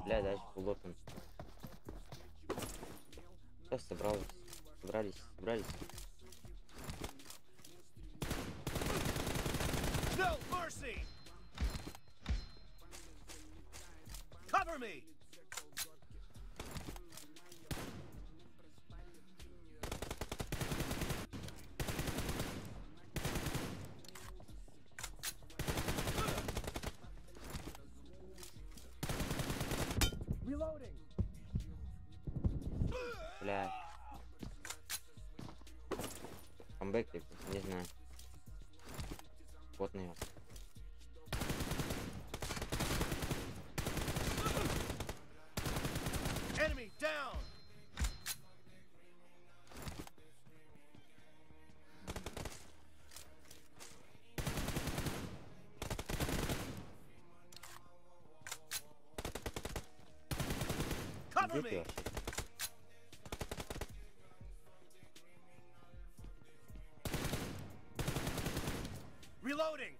Бля, дальше плотно. Все, собрались. No mercy. Cover me. Reloading. Бля. Камбэк, не знаю. Вот, наверное. Enemy down. Cover Где ты me. вообще? Reloading.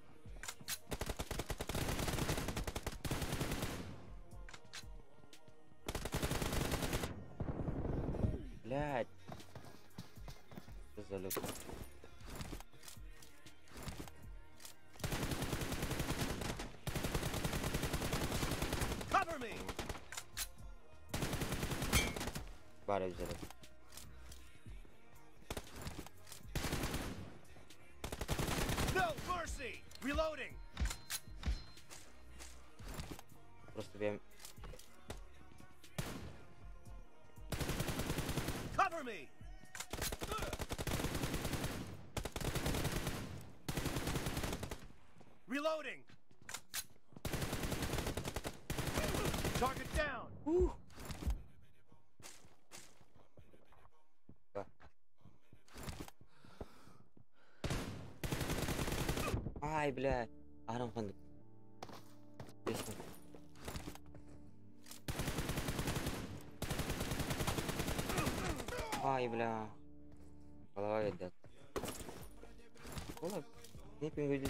Блядь. Что за люк? Cover me. Бара взяли. No mercy. Reloading. Просто прям... Cover me. Reloading. Target down. Ай, бля. Арам фандык. Ай, бля. Голова едет. Ола, не пингуди.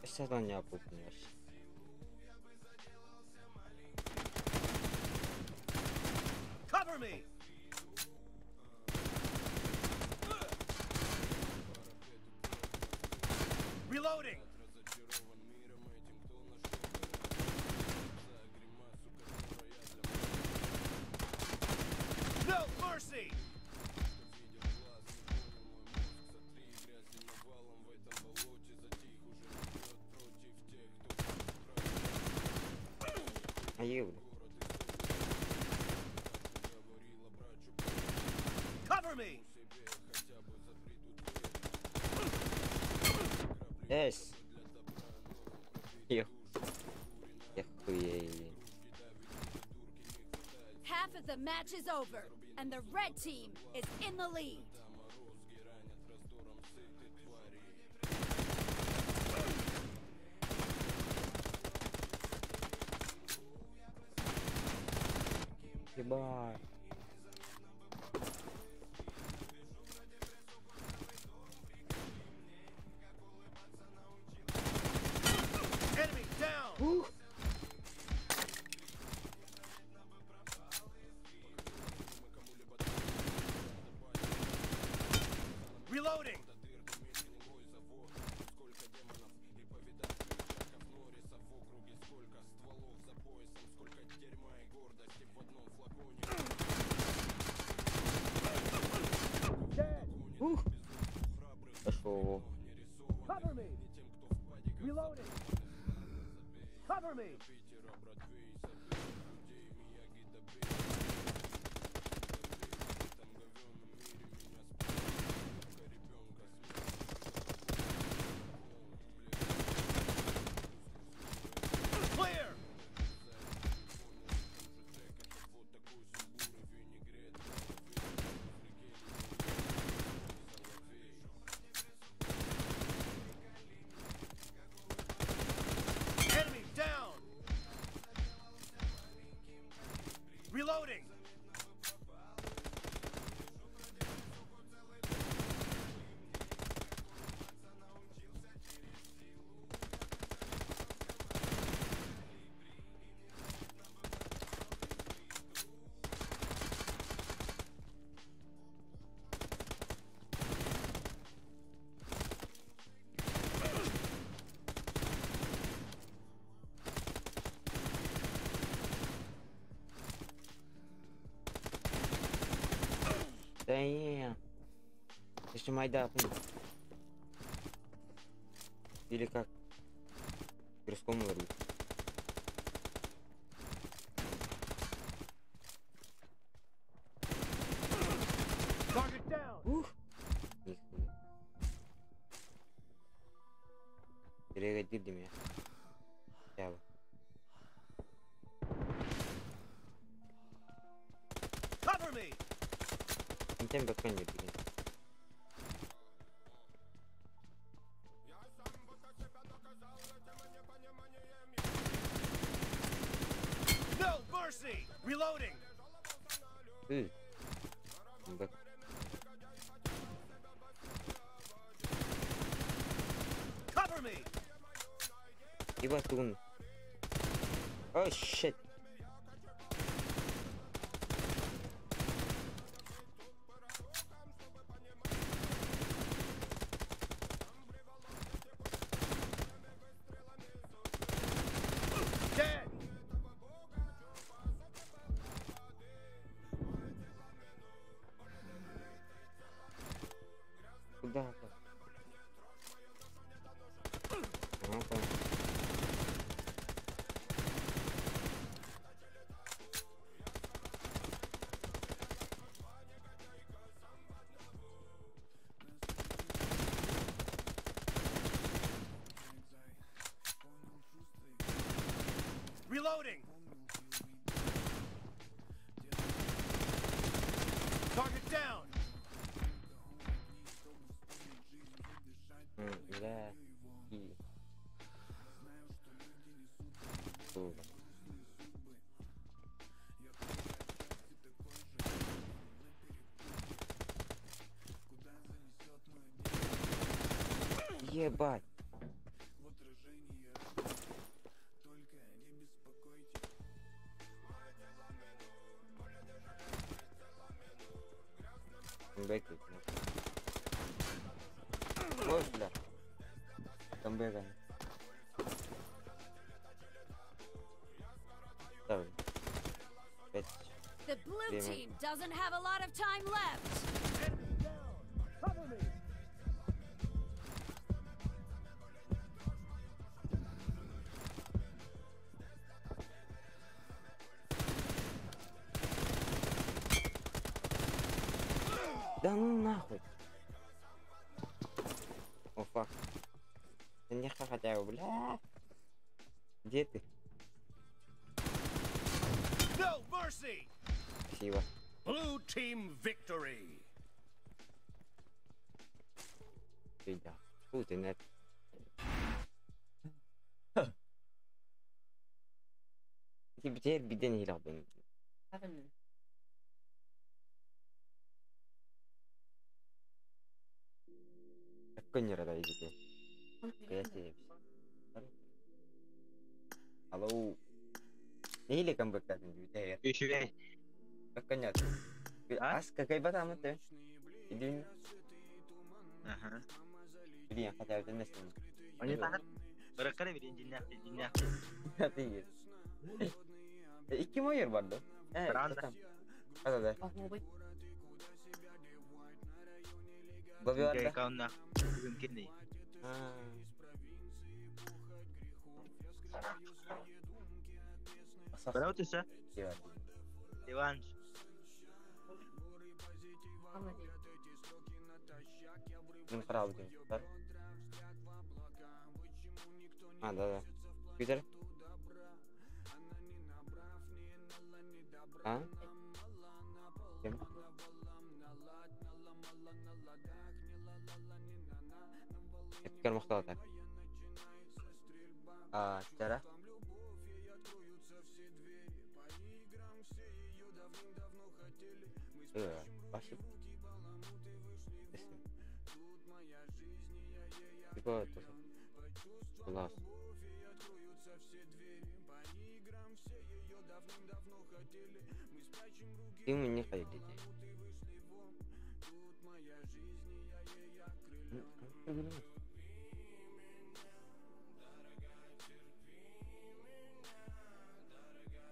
Сейчас не опупнешь. Cover me. Reloading. Ahí, bro. Cover me! Yes. Yo. Ya хуй. Half of the match is over, and the red team is in the lead. Ебать. Enemy down! Reloading! Пошел. Cover me! Reloading! Cover me! Clear! Enemy down! Reloading! Damn. Еще майдапни. Или как? Песком ловить. Target down! Нихуя. Перегоди для меня. Хотя бы. Cover me! Тем бэкон не бегай. No mercy! Reloading! Бэк. Cover me! Ебать, он. О, щит. Dead! Куда? Ага. Reloading! Target down! Бля. И. Сука. Ебать. Бэки. Вот, бля. Там бэга. Ставлю. 5. The blue Damn it. team doesn't have a lot of time left. Enemy down! Cover me! Да ну нахуй. О, фак. Да не хотя бы, бля. Где ты? No mercy! Спасибо. Blue team victory! Фига. Фу, ты нет. Типа теперь биден хилал бен. Какой не рада идите? Я себе. Алло. Или камбэк тадын битер. Еще. Как конят. А? Ас какой батам это? Идин. Ага. Блин, хотя бы несем. Они так. Бırakara bir dinle. Hadi gir. İki mi yer vardı? Evet. Branda. Hadi de. Gobi Kayak vardı. kau nak. Mungkin nih. Ha. Berapa tuh sah? İki vardı. Dewan. Benim kral diyorum. Var. Ha da. Güzel. Ha? Kim? Etkar muhtatar. Secara. Iya, pasti. Типа это. Класс. И мы не ходили.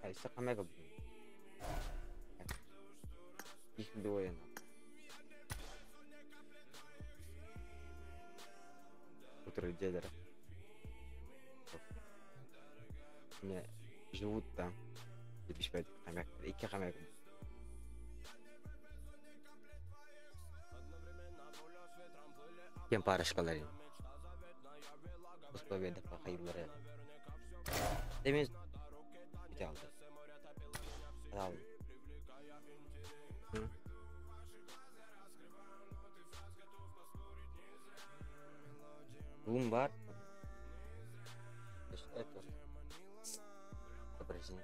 А если камера их двое на. Которые дедера. Не живут там. И беспечат камера. И камера. Кем парашкаларин. Условия до хайбара. Демис. Битал. Дал. Бумбар. Это. Образец.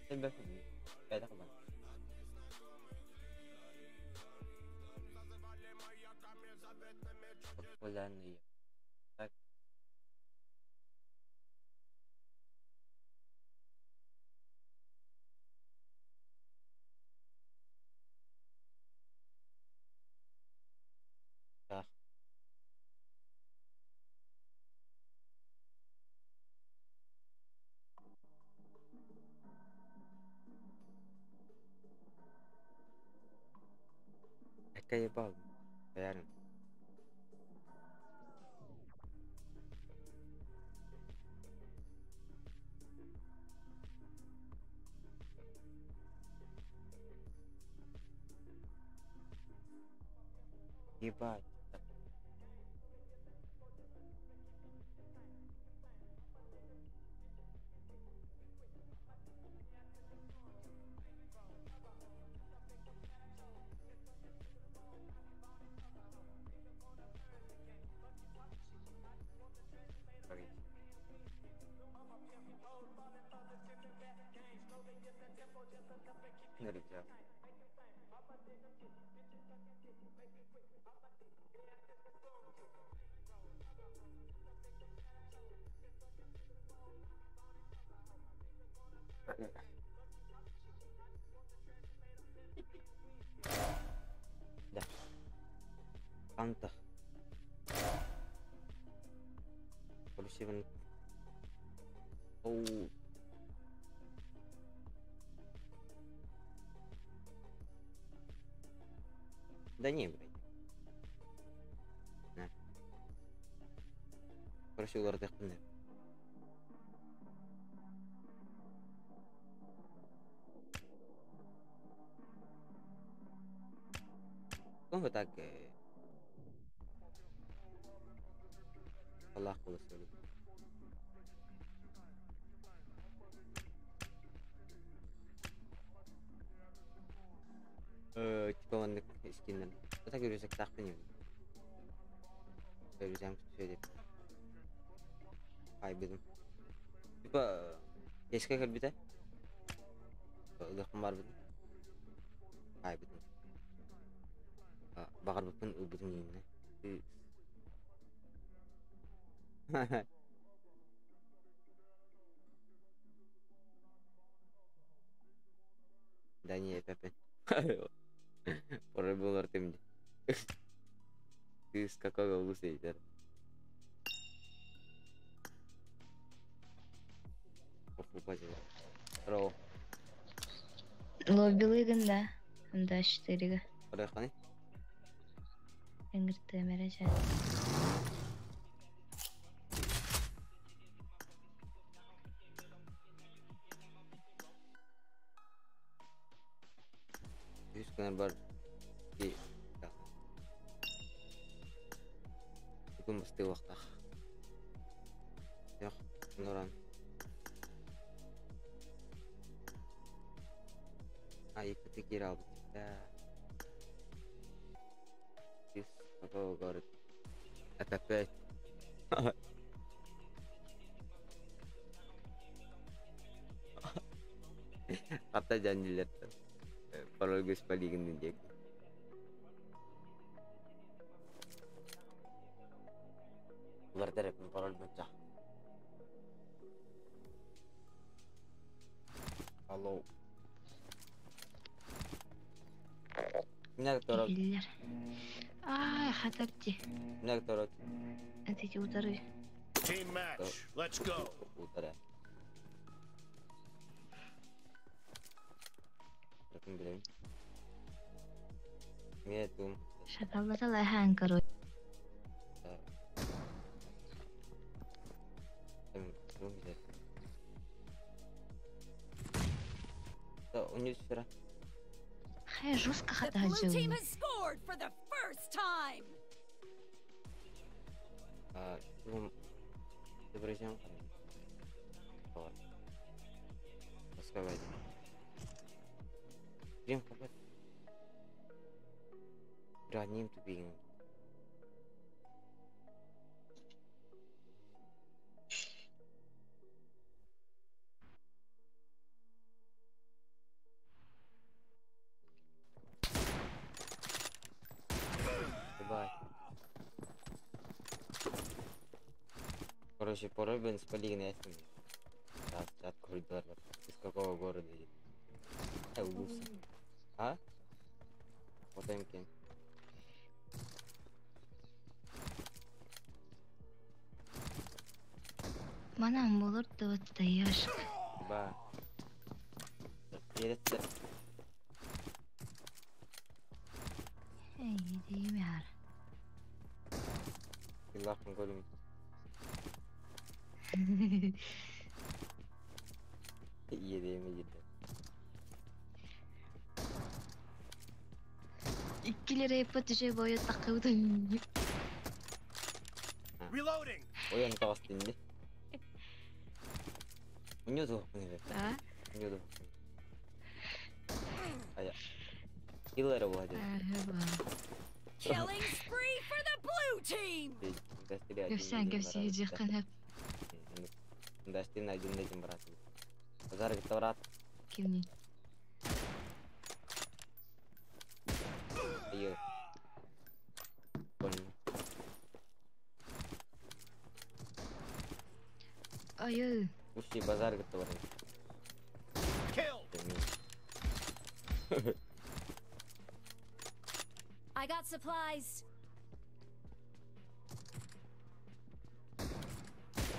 Тебя это как? Популярные. Так. Да. Какая бал? Реально. Ебать. Нельзя. Да. Анта. Полюсиван. Оу. Да не, блядь. На. Короче, оларды яқпын деп. ¿Cómo está que? Allah korusun. Типа он скиннен. Это говорю, за так не. Говорю, зам söyledi. Kaybettim. Типа eski kalbide. Ilgım var benim. Kaybettim. Bakar bakın ılbıdın yine. Да не, Пепе. Пора было ртом. Ты с какого лысый, Упадет. Роу. Лоббилыгын да. Анда штырига. Проехали? Энгирте мережа. Yüz kadar var. Bir. Bugün mesti waktu. Yok, Nuran. Ikut kira ya. This apa garut. Apa? Kata janji lihat. Parol guys paligin din Jack. Berterap parol baca. Halo. Minyak torot. Iller. Hatapti. Minyak torot. Эти удары. Team match. Let's go. Utara. Bakın bileyim. Miyetum. Шакаллата лахан короче. Да, у него сфера. Хай жестко The blue хатаджу. team has scored for the first time. Ну, изобразим. Вот. Рассказать. Прям как Раним тупик. Бай. Короче, порой бы спалили на этом. От коридора. Из какого города едет? Улуса. А? Потемkin. Манам болор да отстаешь. Ба. Едет. Эй, иди мяр. Илахын көрім. Едеме еді. Иккилер эпот уже бою такыудун. Reloading. Оян тағыстын не? У него двух не А? У него двух. Ая. Киллера владел. Killing spree for the blue team. Göstergen gösterici kanap. Дасти найден этим братом. Базар где брат. Кимни? Ее. Понял. Аю. Пусти базар где брат. Kill. I got supplies.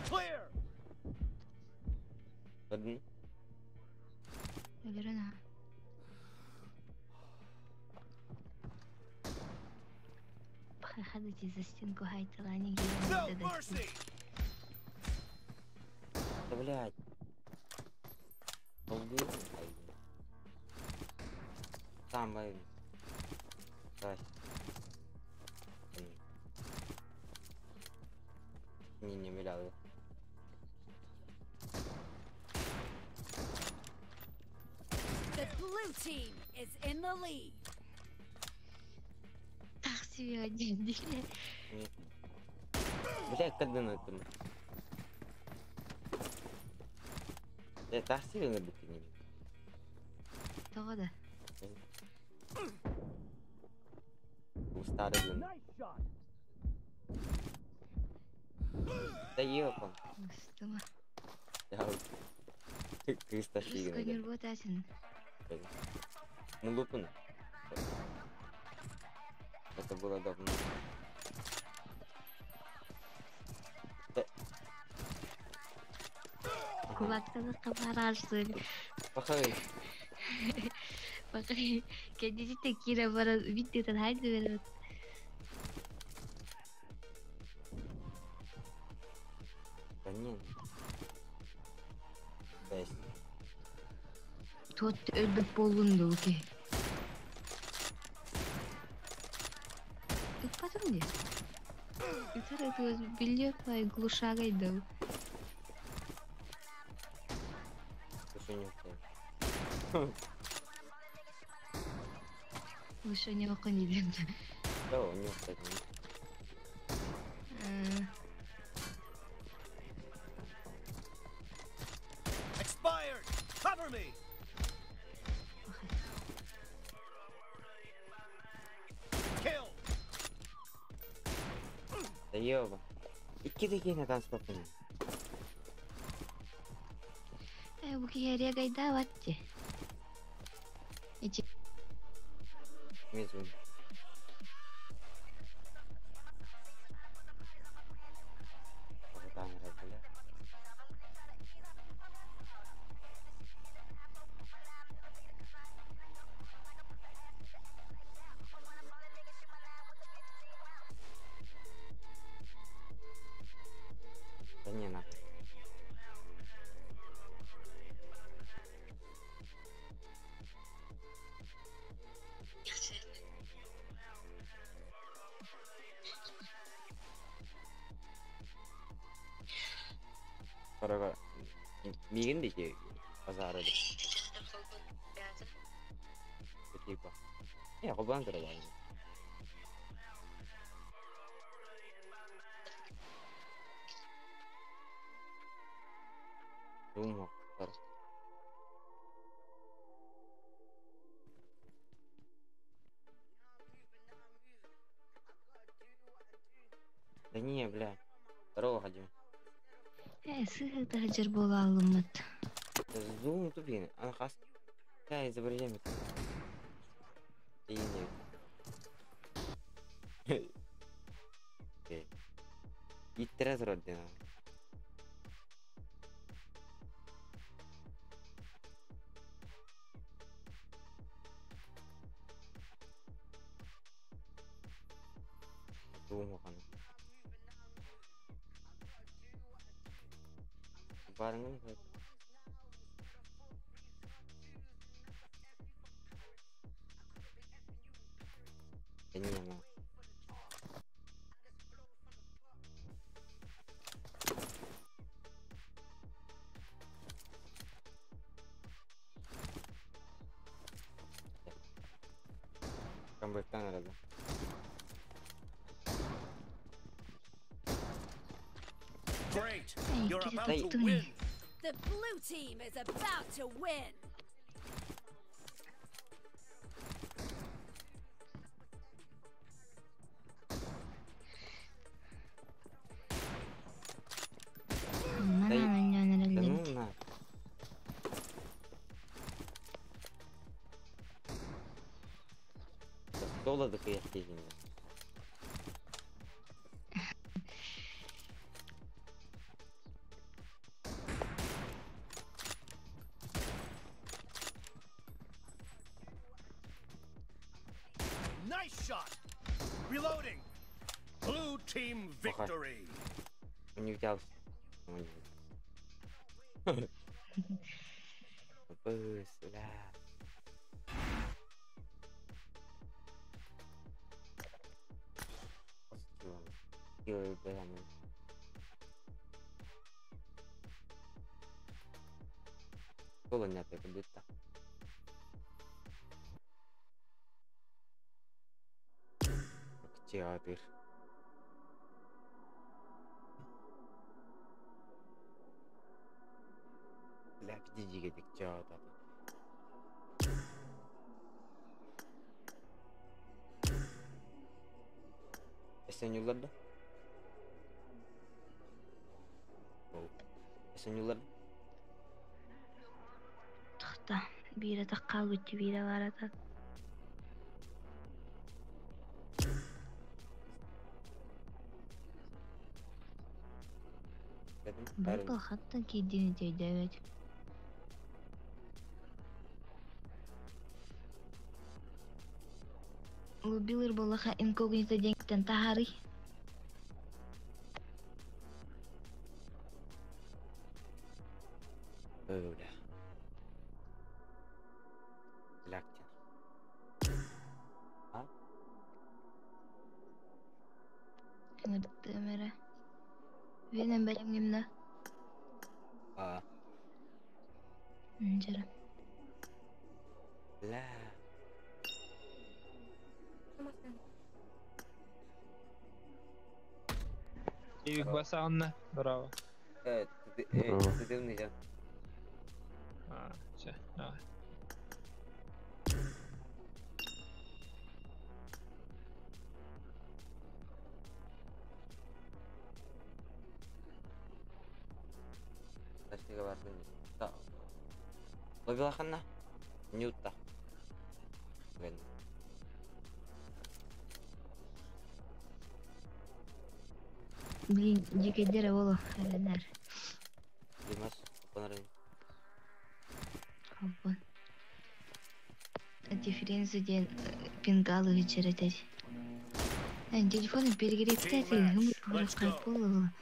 Clear. Один. Ölürüne. Проходите за стенку Хайтала, они No герои. mercy. блядь. Полдень. Там, давай. Не милял. The blue team is in the lead. Так себе один диле. Блядь, когда на этом? Я так себе на бутылке не. Того да. Устали, блин. Да ёпан. Устала. Я Криста Сканер Шигина. ботасин. Мулупун. Это было давно. Кулактаны кабарарсың. Пахай. Bakın kendisi tekire bana videodan haydi verin. Да нет. Бесть. Тот öldü bolundu ki. Потом где? Это вот белье по глушагайду. Слушай, не успел. Лучше не оконили. Да, не успел. Expired! Cover me! Kill! Да ёба. İki de dans bakın. Bu kere gayda vatçı. İçi. Мезун. Там разбили. Да не на. Парага мигэн дэхи базарады. Типа. Я гобан дэрваа. Думаю, пар. Да не, бля. Здорово, ходим. Сыгы да жер бола алынмат. Зум тупин. Ана хас. Я изобретение. И не. Итраз родина. Думаю, хан. Баранган как? Да не, ну. Камбэктан арады. Great! Hey, You're get about it to up, win! The blue team is about to win. Да ну на. Соло да каяки. Nice shot! Reloading! Blue team victory! Не взял. Bagus lah. Skill bersama. Kau banyak penduta. Kecil hadir. Lah jijik gitu kecil tapi. Esenyular dah. Oh, esenyular. Toxta. Bira taqqal gucci bira baratat. Bakal hatta kidini teydevet. Убил балаха инкогнито деньгтен тахари. Udah. Lakcan. Hah? Ngerti merah. Benim belimimde. Ah, Anjir. lah. Ивик басағында. Браво. Tutup nih Jan. Все, давай. Pasti kabar dulu. Tak. Lebih lah kan nah. Nyuta. Ben. Блин, дикая дера воло. Аленар. Dimas, benerin. Хаббон. Дифференцию ден пингалы вечеретер. Телефоны перегретать и гымы Let's go. полого.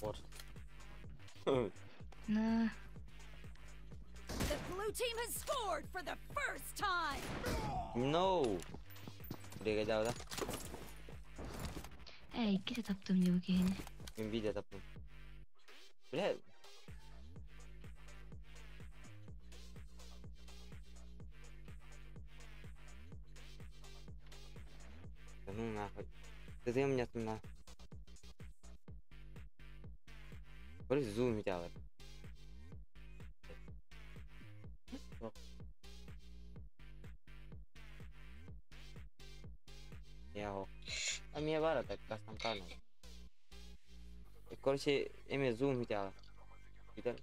Or. На. The blue team has scored for the first time. No. Udah gak jauh dah. Kita taптым деп кene. Mimpi dia tapi. Udah. Ну нахуй. Ты меня на. Более зум делать. Яо. А мне вара так кастом канал. И короче, имя зум делать. Видел?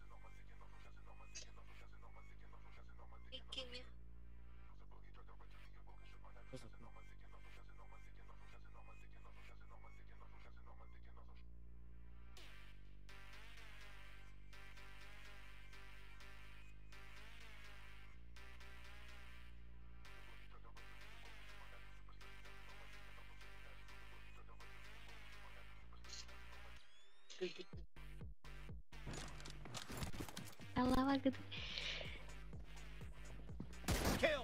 Аллах акбар. Kill.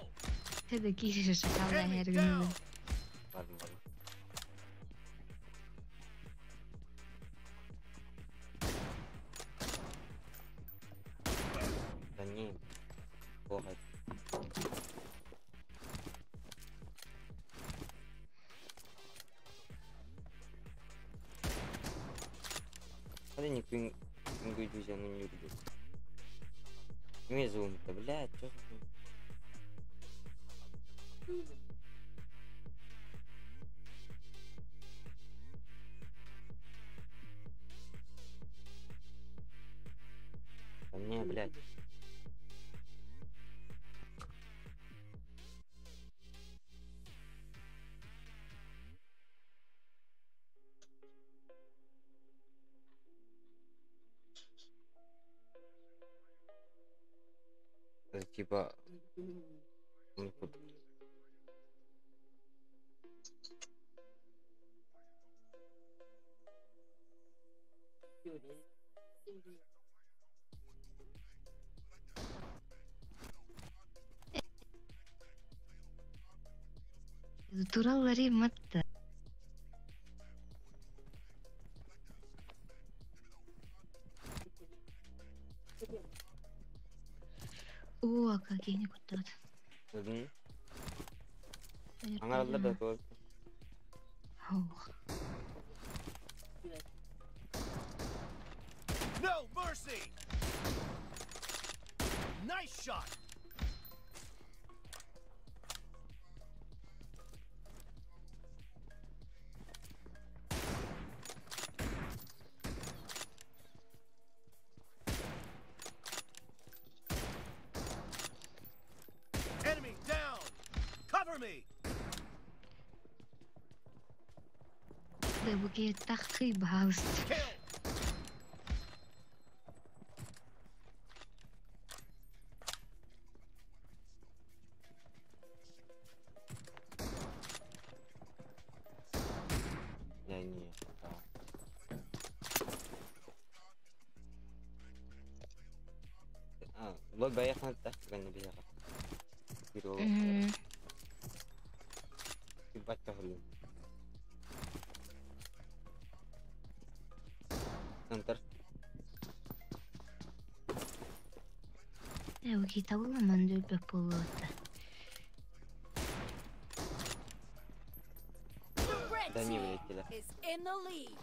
Seda kisi шакала Enemy hergin. down. Var mı? Да не. Плохо. Смотри, не пингуйте, ну не люблю. Не зум-то, блядь, чё за Да не, блядь. Это типа... ну, тут. Тураллары матта. О, какие не кутат. Dedin. Angarlar da doğru. No mercy! Nice shot! Enemy down! Cover me! ده بقي تخيب هاوس. Kill! Yani. Lo banyak nanti kan bisa kan. Biro. Dibaca dulu. Nanti. ده بقي طول من دول ببولوتا. Red Да не team вылетело. is in the lead.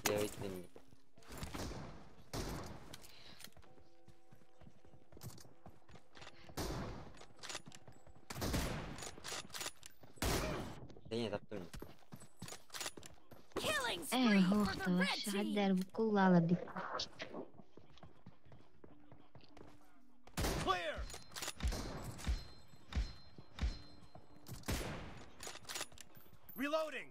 Я ведь не. Да нет, оттуда. Killing ايه spree هو for the اختوى red شحد team. دار بكل على ديك. Clear! Reloading!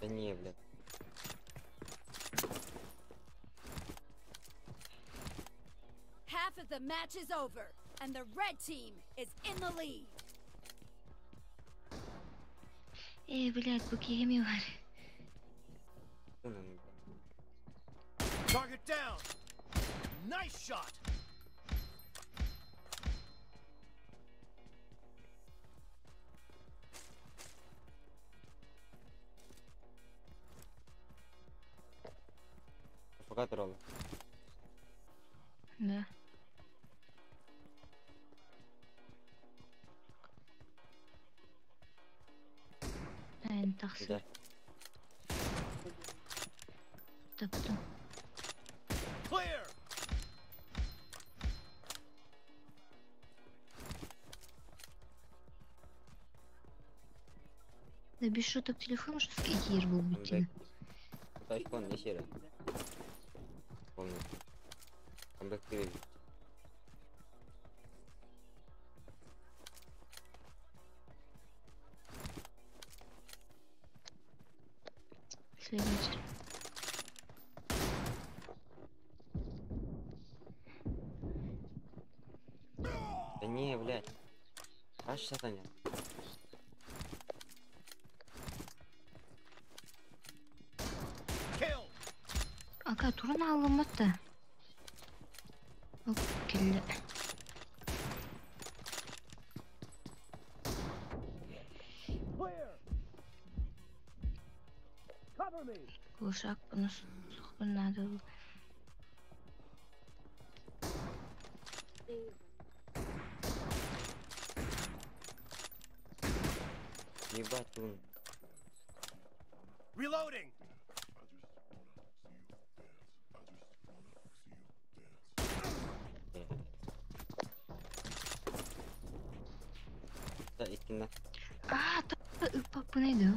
Да не, блядь. Half of the match is over, and the red team is in the lead. ايه بلاد بكي همي وهر. Target down! Nice shot! فقط رول. لا. انت خسر. ده. تبتو. Clear! Да без шуток телефон что скидир был бутин. Это iPhone не серый. Полностью. Комплективный. Следующий. Да не, блядь. Аж сатаня. Kill! Aka turun ağlamadı. Hop kelle. Clear! Cover me! Kuşak bunu sıkırnadı. Ебать он. Reloading! Да, истинно. Aa bak bu neydi o?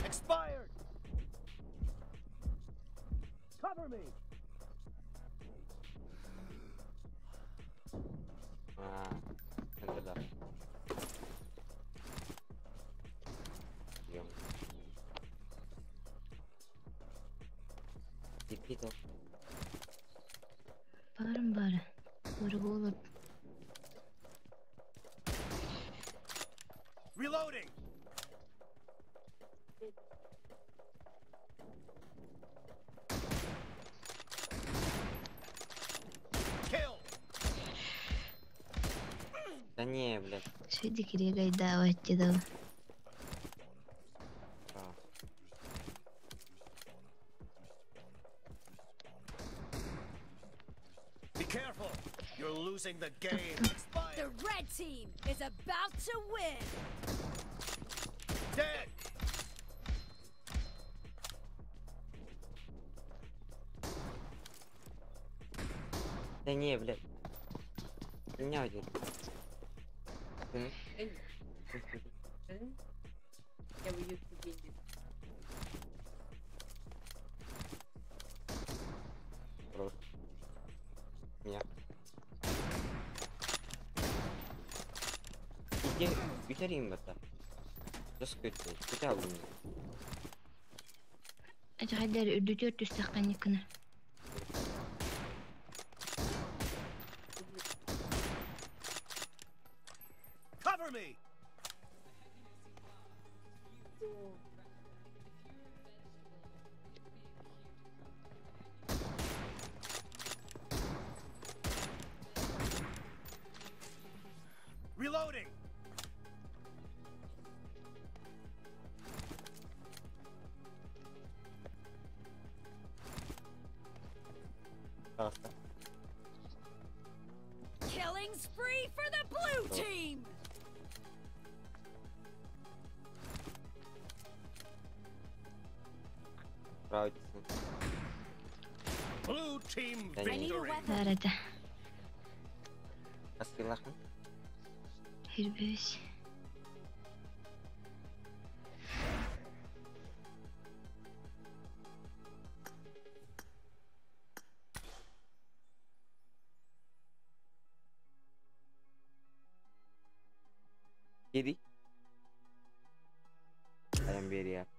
Expired! Cover me! Это да. Ё. Типито. Barın bari. Doğru olup. Reloading. Kill. Да не, блядь. Шведи кирегай давайте да. А. Be careful. You're losing the game. The Expired. red team is about to win. Dead. Да не, блядь. Меня один. Я в YouTube не Хорош. Меня. Иди, битерим это. Раскрытие. Хотя бы. Ача хайдар үрдүтөр түстаккан экини. Cover me. Reloading. Пожалуйста. Killing spree for the blue team. Правильно. Blue team I need a victory. Дарата. Аскилахын. Хэрбэвис. Иди. I am very happy.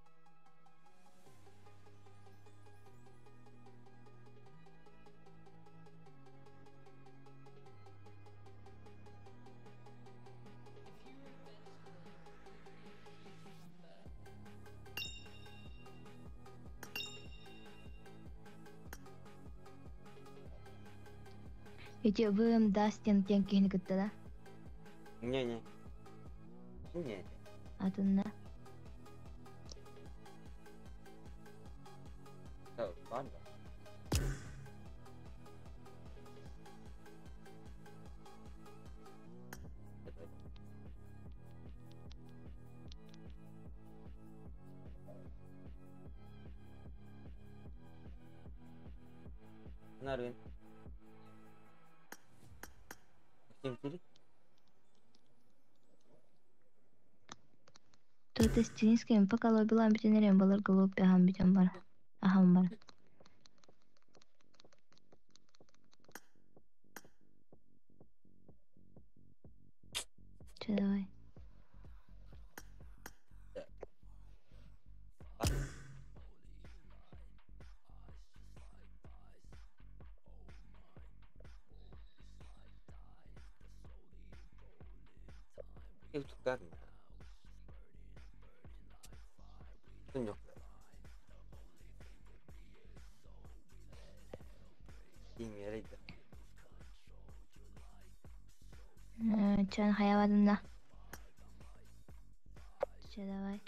Эти ВМ Дастин тен кихини кыттала. Не-не. Не. Атынна. Ладно. Нарвин. Максим, кири. Тут стинским пока лобилам битенерем балар голуб ахам битен бар. Ахам бар. Че давай. Itu kan. Tunjuk. Ini aja. Чан хаявадында. Че давай.